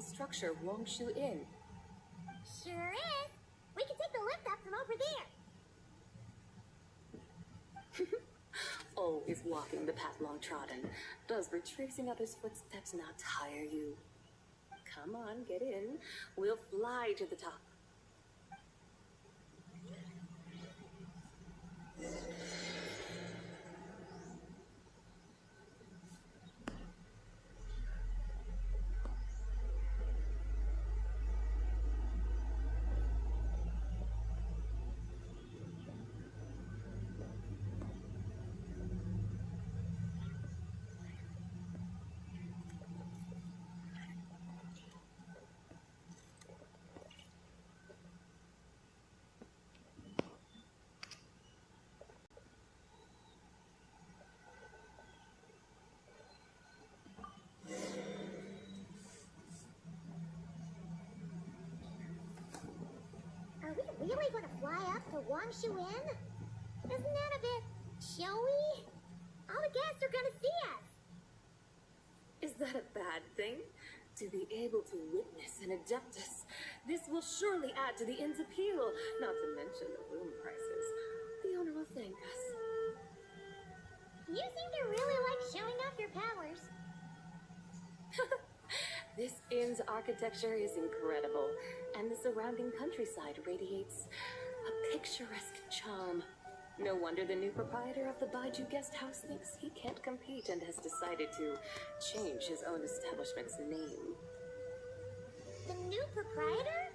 B: structure Wongshu Inn.
C: Sure is. We can take the lift up from over there.
B: Always walking the path long trodden. Does retracing others' footsteps not tire you? Come on, get in. We'll fly to the top.
C: Are we really going to fly up to Wongshu Inn? Isn't that a bit showy? All the guests are going to see us.
B: Is that a bad thing? To be able to witness an Adeptus. This will surely add to the inn's appeal, not to mention the room prices. The owner will thank us.
C: You seem to really like showing off your powers.
B: This inn's architecture is incredible, and the surrounding countryside radiates a picturesque charm. No wonder the new proprietor of the Baiju guest house thinks he can't compete and has decided to change his own establishment's name.
C: The new proprietor?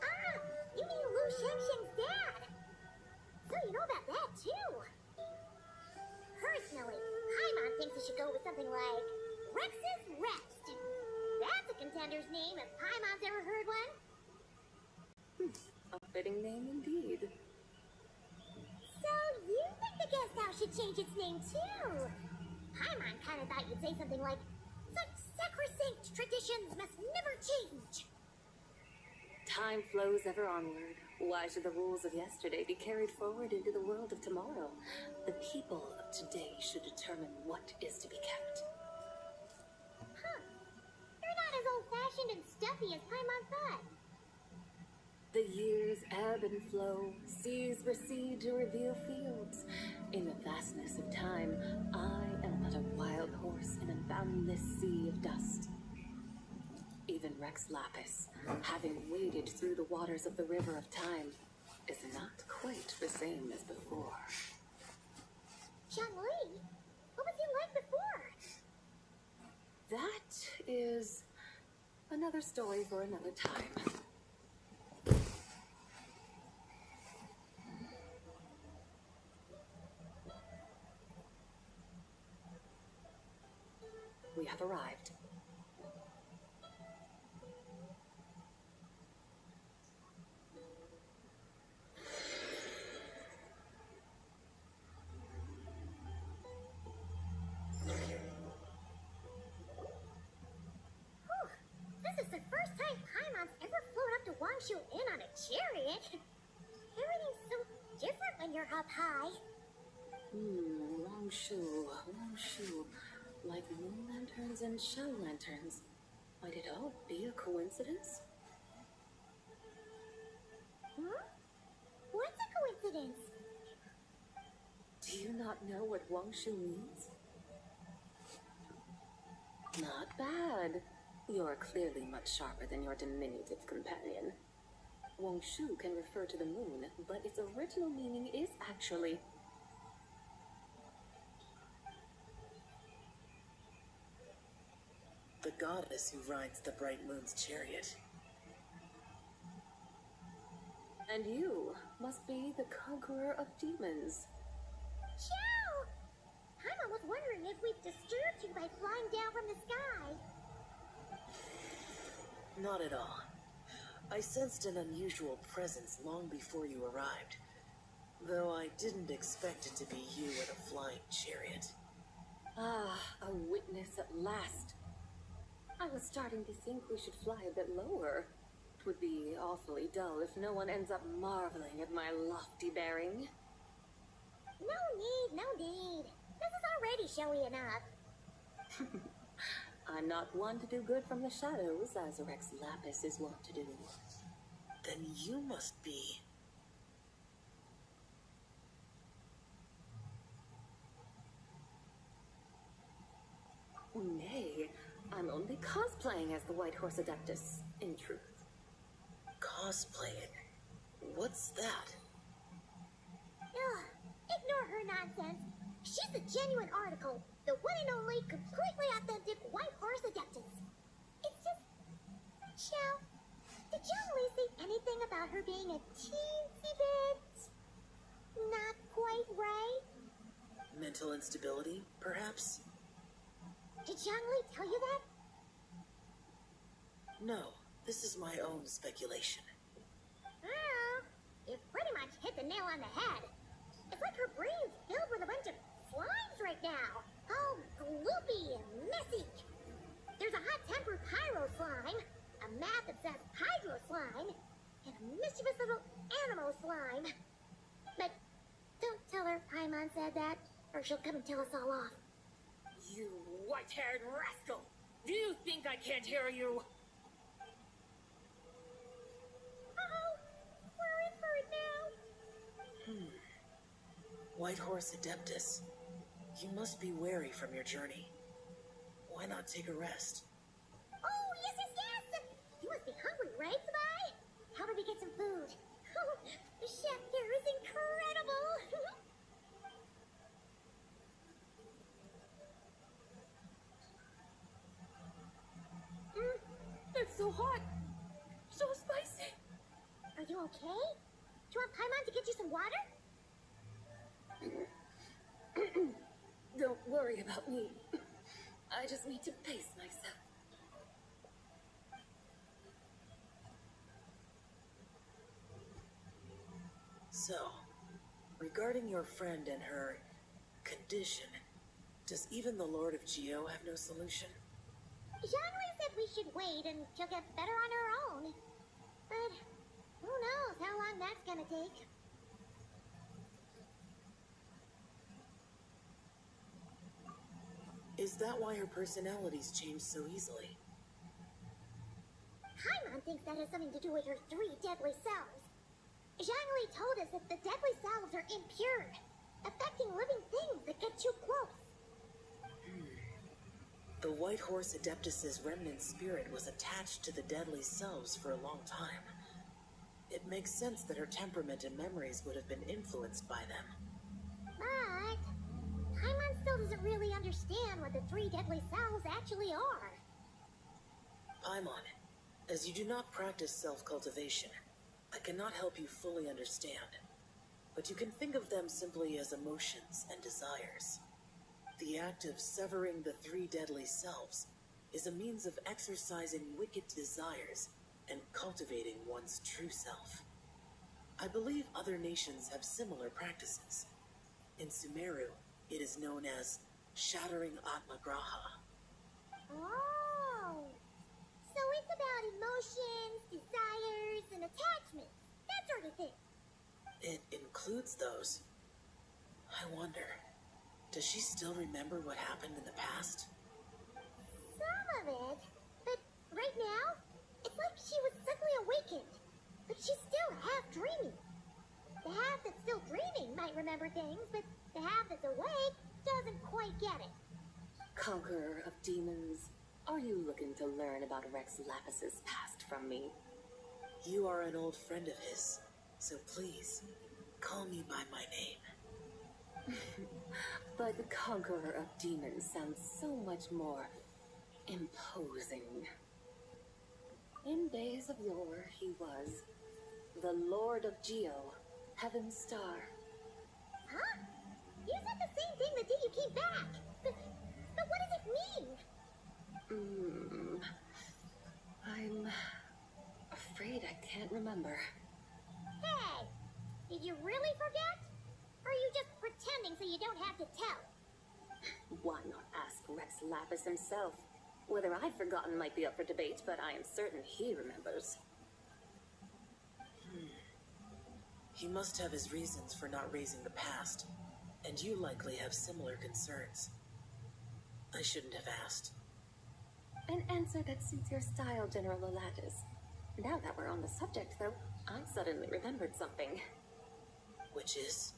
C: Ah, you mean Lu Shengsheng's dad. So you know about that, too. Personally, Paimon thinks it should go with something like Rex's Rest. That's a contender's name if Paimon's ever heard one.
B: A fitting name indeed.
C: So you think the guest house should change its name, too? Paimon kind of thought you'd say something like, such sacrosanct traditions must never change.
B: Time flows ever onward. Why should the rules of yesterday be carried forward into the world of tomorrow? The people of today should determine what is to be kept.
C: Huh. You're not as old-fashioned and stuffy as Paimon thought.
B: The years ebb and flow, seas recede to reveal fields. In the vastness of time, I am but a wild horse in a boundless sea of dust. Even Rex Lapis, having waded through the waters of the river of time, is not quite the same as before.
C: Zhongli, what was he like before?
B: That is another story for another time. We have arrived.
C: This is the first time Paimon's ever flown up to Wongshu Inn on a chariot. Everything's so different when you're up high.
B: Wongshu. Like moon lanterns and shell lanterns. Might it all be a coincidence?
C: Huh? What's a coincidence?
B: Do you not know what Wongshu means? Not bad. You're clearly much sharper than your diminutive companion. Wongshu can refer to the moon, but its original meaning is actually
I: the goddess who rides the bright moon's chariot.
B: And you must be the conqueror of demons.
C: Chow! Paimon was wondering if we've disturbed you by flying down from the sky.
I: Not at all. I sensed an unusual presence long before you arrived, though I didn't expect it to be you in a flying chariot.
B: Ah, a witness at last. I was starting to think we should fly a bit lower. It would be awfully dull if no one ends up marveling at my lofty bearing.
C: No need. This is already showy enough.
B: I'm not one to do good from the shadows, as Rex Lapis is wont to do.
I: Then you must be...
B: Nay, I'm only cosplaying as the White Horse Adeptus, in truth.
I: Cosplaying? What's that?
C: Ugh, ignore her nonsense. She's a genuine article, the one and only completely authentic White Horse Adeptus. It's just... Shell, did you only say anything about her being a teensy bit... not quite right?
I: Mental instability, perhaps?
C: Did Zhongli tell you that?
I: No, this is my own speculation.
C: Oh, you pretty much hit the nail on the head. It's like her brain's filled with a bunch of slimes right now. All gloopy and messy. There's a hot-tempered pyro slime, a math-obsessed hydro slime, and a mischievous little animal slime. But don't tell her Paimon said that, or she'll come and tell us all off.
B: You white-haired rascal! Do you think I can't hear you?
C: Uh-oh, we're in for it now.
I: White Horse Adeptus, you must be weary from your journey. Why not take a rest?
C: Oh, yes, yes, yes! You must be hungry, right, Sampai? How do we get some food? Oh, the chef here is incredible!
B: It's so hot! So spicy!
C: Are you okay? Do you want Paimon to get you some water?
B: Don't worry about me. I just need to pace myself.
I: So, regarding your friend and her condition, does even the Lord of Geo have no solution?
C: Zhongli said we should wait and she'll get better on her own. But who knows how long that's gonna take.
I: Is that why her personalities change so easily?
C: Paimon thinks that has something to do with her 3 deadly cells. Zhongli told us that the deadly cells are impure, affecting living things that get too close.
I: The White Horse Adeptus's remnant spirit was attached to the deadly selves for a long time. It makes sense that her temperament and memories would have been influenced by them.
C: But Paimon still doesn't really understand what the 3 deadly cells actually are.
I: Paimon, as you do not practice self-cultivation, I cannot help you fully understand. But you can think of them simply as emotions and desires. The act of severing the 3 deadly selves is a means of exercising wicked desires and cultivating one's true self. I believe other nations have similar practices. In Sumeru, it is known as shattering Atmagraha.
C: Oh! So it's about emotions, desires, and attachments. That sort of thing.
I: It includes those. I wonder, does she still remember what happened in the past?
C: Some of it. But right now, it's like she was suddenly awakened. But she's still half dreaming. The half that's still dreaming might remember things, but the half that's awake doesn't quite get it.
B: Conqueror of demons, are you looking to learn about Rex Lapis's past from me?
I: You are an old friend of his, so please, call me by my name.
B: But the Conqueror of Demons sounds so much more imposing. In days of yore, he was the Lord of Geo, Heaven's Star.
C: Huh? You said the same thing the day you came back. But what does it mean?
B: I'm afraid I can't remember.
C: Hey, did you really forget? Or are you just pretending so you don't have to tell?
B: Why not ask Rex Lapis himself? Whether I've forgotten might be up for debate, but I am certain he remembers.
I: He must have his reasons for not raising the past, and you likely have similar concerns. I shouldn't have asked.
B: An answer that suits your style, General Olatus. Now that we're on the subject, though, I suddenly remembered something.
I: Which is?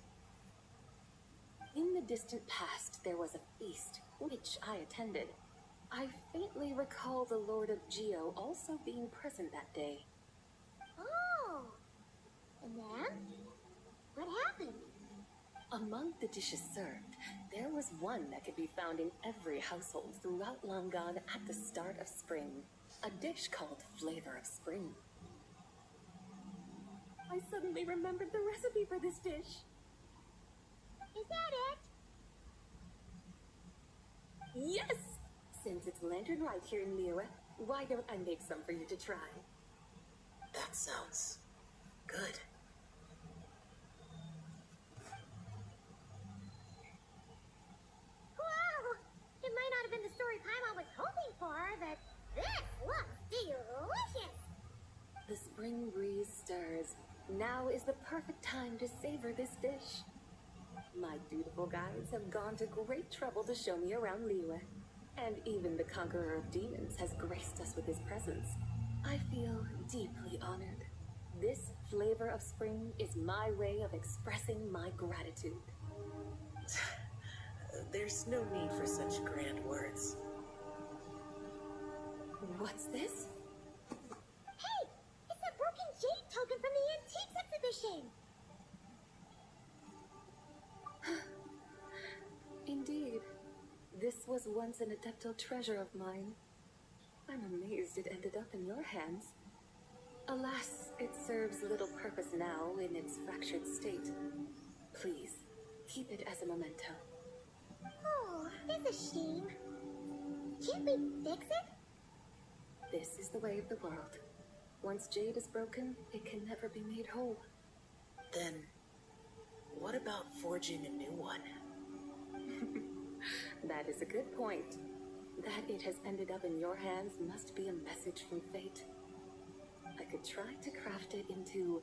B: In the distant past, there was a feast, which I attended. I faintly recall the Lord of Geo also being present that day.
C: Oh! And then? What happened?
B: Among the dishes served, there was one that could be found in every household throughout Langan at the start of spring. A dish called Flavor of Spring. I suddenly remembered the recipe for this dish.
C: Is that it?
B: Yes! Since it's Lantern Rite here in Liyue, why don't I make some for you to try?
I: That sounds good.
C: Wow! It might not have been the story Paimon was hoping for, but this looks delicious!
B: The spring breeze stirs. Now is the perfect time to savor this dish. My dutiful guides have gone to great trouble to show me around Liyue. And even the Conqueror of Demons has graced us with his presence. I feel deeply honored. This Flavor of Spring is my way of expressing my gratitude.
I: There's no need for such grand words.
B: What's this?
C: Hey! It's that broken jade token from the Antiques exhibition!
B: Indeed. This was once an adeptal treasure of mine. I'm amazed it ended up in your hands. Alas, it serves little purpose now in its fractured state. Please, keep it as a memento.
C: Oh, it's a shame. Can't we fix it?
B: This is the way of the world. Once jade is broken, it can never be made whole.
I: Then, what about forging a new one?
B: That is a good point. That it has ended up in your hands must be a message from fate. I could try to craft it into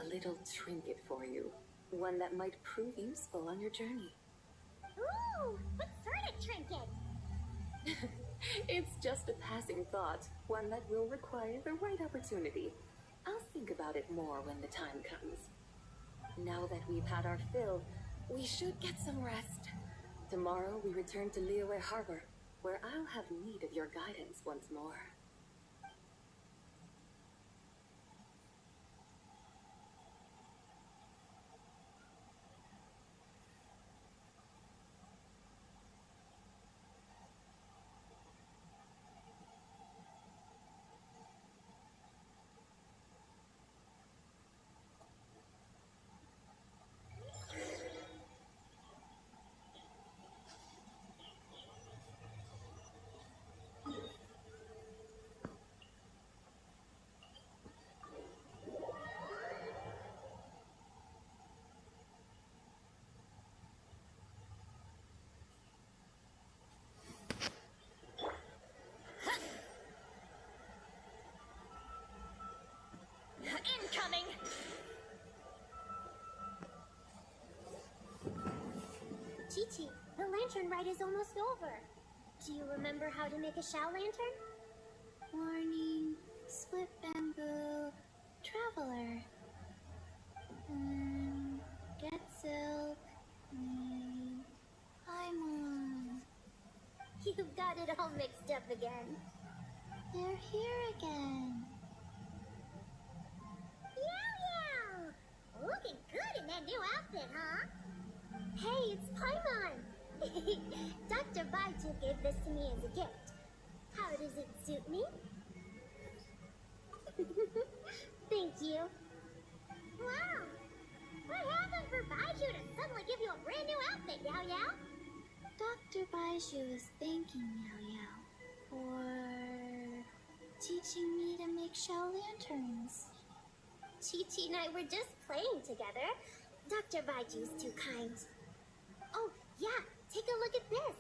B: a little trinket for you. One that might prove useful on your journey.
C: Ooh, what sort of trinket?
B: It's just a passing thought, one that will require the right opportunity. I'll think about it more when the time comes. Now that we've had our fill, we should get some rest. Tomorrow we return to Liyue Harbor, where I'll have need of your guidance once more.
C: Incoming! Chi-Chi, the lantern rite is almost over. Do you remember how to make a shell lantern?
J: Warning, split bamboo, traveler. Get silk, Paimon.
C: You've got it all mixed up again.
J: They're here again.
C: Yow! Looking good in that new outfit, huh? Hey, it's Paimon! Dr. Baiju gave this to me as a gift. How does it suit me? Thank you. Wow! What happened for Baiju to suddenly give you a brand new outfit, Yao Yao?
J: Dr. Baiju is thanking Yao Yao for teaching me to make shell lanterns.
C: Chi-Chi and I were just playing together. Dr. Baiju's too kind. Oh, yeah, take a look at this.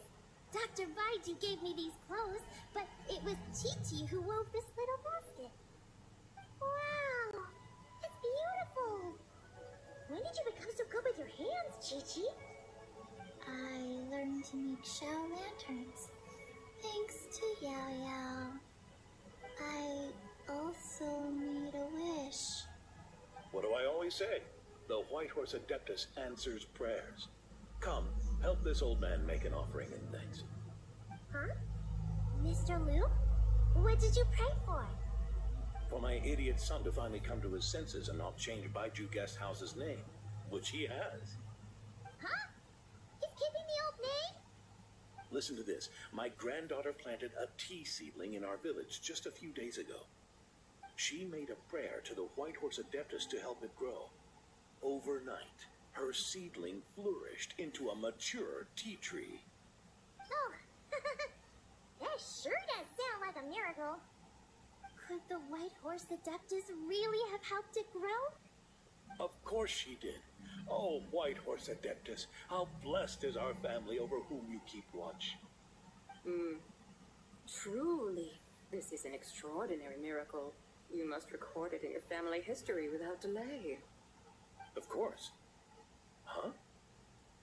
C: Dr. Baiju gave me these clothes, but it was Chi-Chi who wove this little basket. Wow, it's beautiful. When did you become so good with your hands, Chi-Chi?
J: I learned to make shell lanterns Thanks to Yao Yao, I also need a wish.
K: What do I always say? The White Horse Adeptus answers prayers. Come, help this old man make an offering in thanks.
C: Huh? Mr. Liu? What did you pray for?
K: For my idiot son to finally come to his senses and not change Baiju Guest House's name, which he has.
C: Huh? He's keeping the old name?
K: Listen to this. My granddaughter planted a tea seedling in our village just a few days ago. She made a prayer to the White Horse Adeptus to help it grow. Overnight, her seedling flourished into a mature tea tree.
C: Oh, that sure does sound like a miracle. Could the White Horse Adeptus really have helped it grow?
K: Of course she did. Oh, White Horse Adeptus, how blessed is our family over whom you keep watch.
B: Truly, this is an extraordinary miracle. You must record it in your family history without delay.
K: Of course. Huh?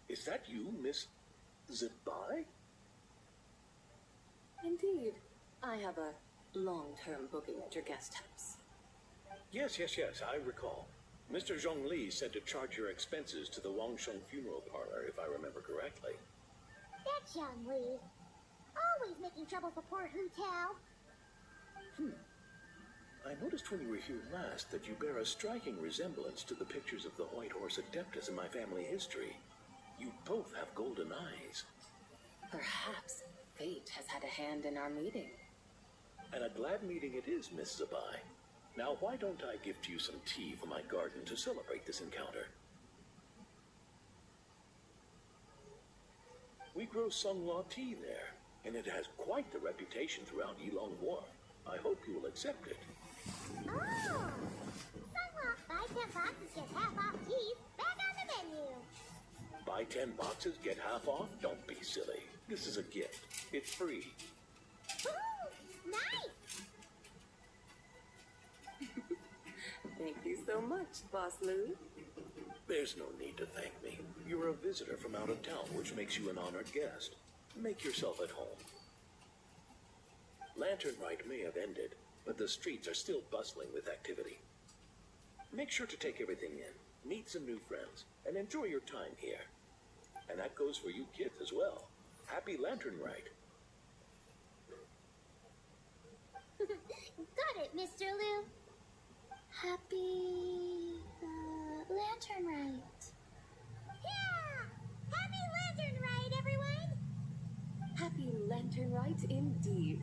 K: Is that you, Miss Zibai?
B: Indeed. I have a long-term booking at your guest house.
K: Yes, I recall. Mr. Zhongli said to charge your expenses to the Wangsheng Funeral Parlor, if I remember correctly.
C: That young Lee. Always making trouble for poor Hu Tao.
K: I noticed when you were here last that you bear a striking resemblance to the pictures of the White Horse Adeptus in my family history. You both have golden eyes.
B: Perhaps fate has had a hand in our meeting.
K: And a glad meeting it is, Miss Zabai. Now, why don't I gift you some tea for my garden to celebrate this encounter? We grow Songhua tea there, and it has quite the reputation throughout Yilong Wharf. I hope you will accept it.
C: Oh! Sunlock buy 10 boxes, get half off teas. Back on the menu.
K: Buy 10 boxes, get half off? Don't be silly. This is a gift. It's free.
C: Ooh, nice!
B: Thank you so much, Boss Lou.
K: There's no need to thank me. You're a visitor from out of town, which makes you an honored guest. Make yourself at home. Lantern Rite may have ended, but the streets are still bustling with activity. Make sure to take everything in, meet some new friends, and enjoy your time here. And that goes for you kids as well. Happy Lantern Rite.
C: Got it, Mr. Liu.
J: Happy Lantern Rite.
C: Yeah! Happy Lantern Rite, everyone!
B: Happy Lantern Rite indeed.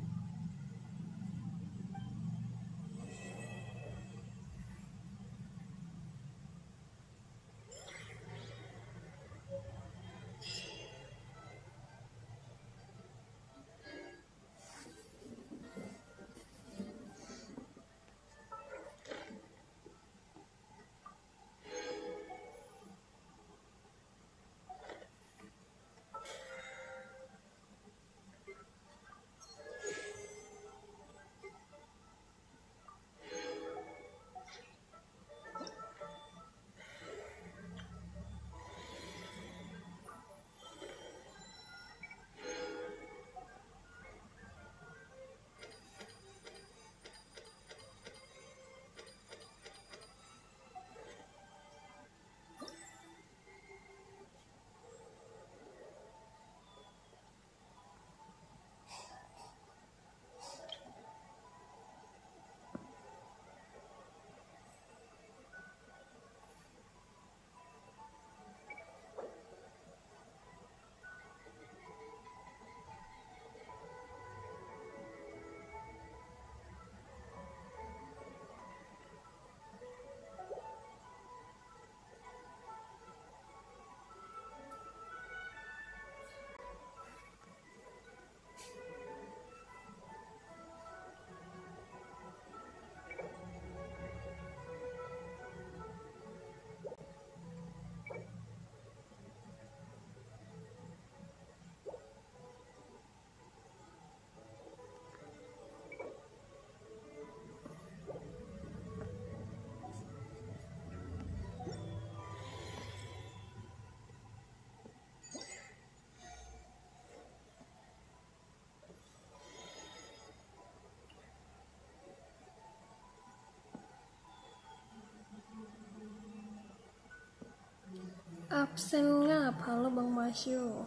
A: Absen ngap, halo Bang Masyu.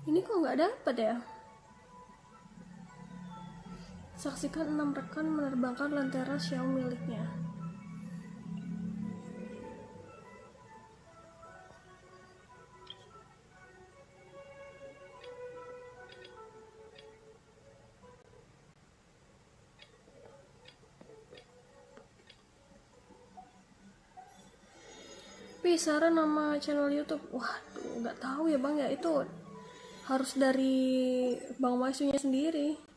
A: Ini kok nggak dapet ya? Saksikan 6 rekan menerbangkan lentera Xiaomi miliknya. Saran nama channel YouTube. Waduh, nggak tahu ya Bang ya, itu harus dari Bang Masunya sendiri.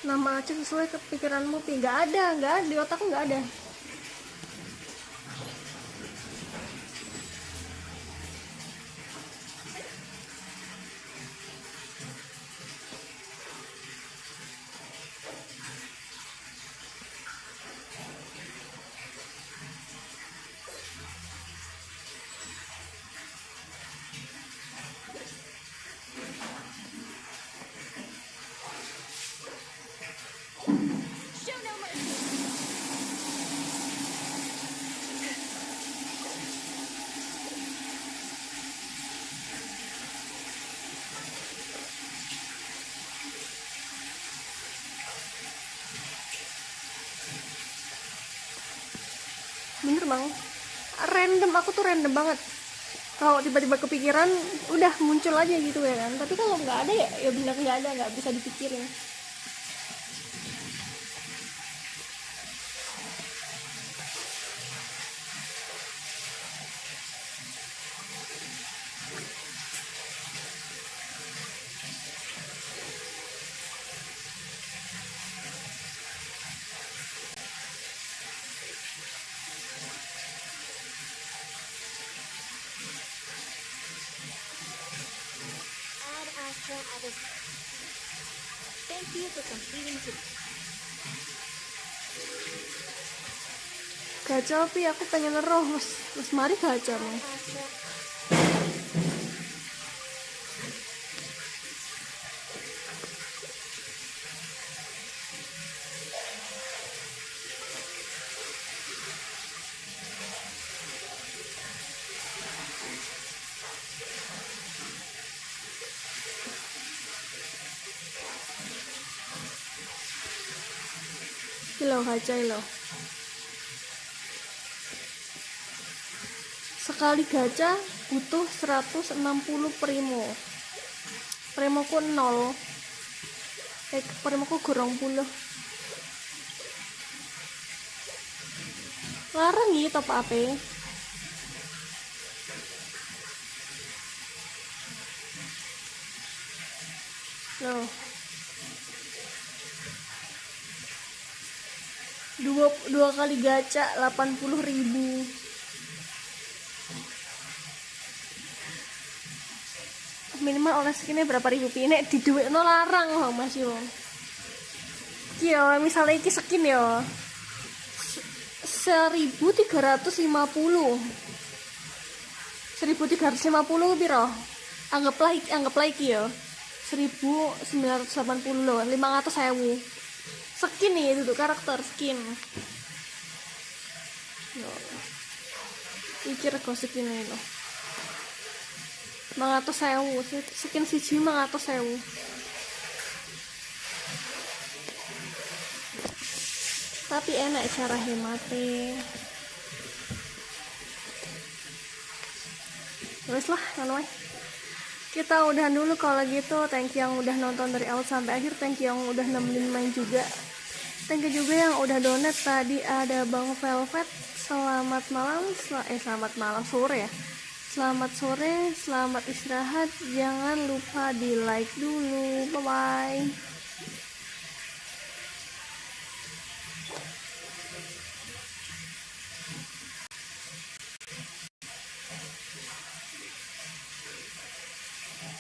A: Nama Aceh sesuai kepikiranmu, Pi? Nggak ada, di otakku nggak ada. Bener Bang, random, aku tuh random banget. Kalau tiba-tiba kepikiran udah muncul aja gitu ya kan. Tapi kalau nggak ada ya bener nggak ada, nggak bisa dipikirin.
J: Thank you for completing today.
A: Gacha, Pi, aku pengen roh, mas mari gacha Bang. Kilo gacha lo. Sekali gacha butuh 160 primo. Primoku 0. Primoku gorong puluh. Larang ya top AP. Loh. Dua kali gacha 80.000. Minimal oleh skinnya berapa ribu Pi? Nek di duit no larang loh Mas yo. Iki yo misalnya iki skin yo 1350 piro? Anggaplah iki yo 1980 loh, 500.000 skin nih, itu tuh karakter skin. Iki rego skin ini loh 500.000 skin siji 500.000. Tapi enak cara hematnya. Terus lah, kan kita udah dulu kalau gitu. Thank you yang udah nonton dari awal sampai akhir. Thank you yang udah nemenin main juga. Thank you juga yang udah donate. Tadi ada Bang Velvet. Selamat malam, sore ya. Selamat sore, selamat istirahat. Jangan lupa di like dulu. Bye bye.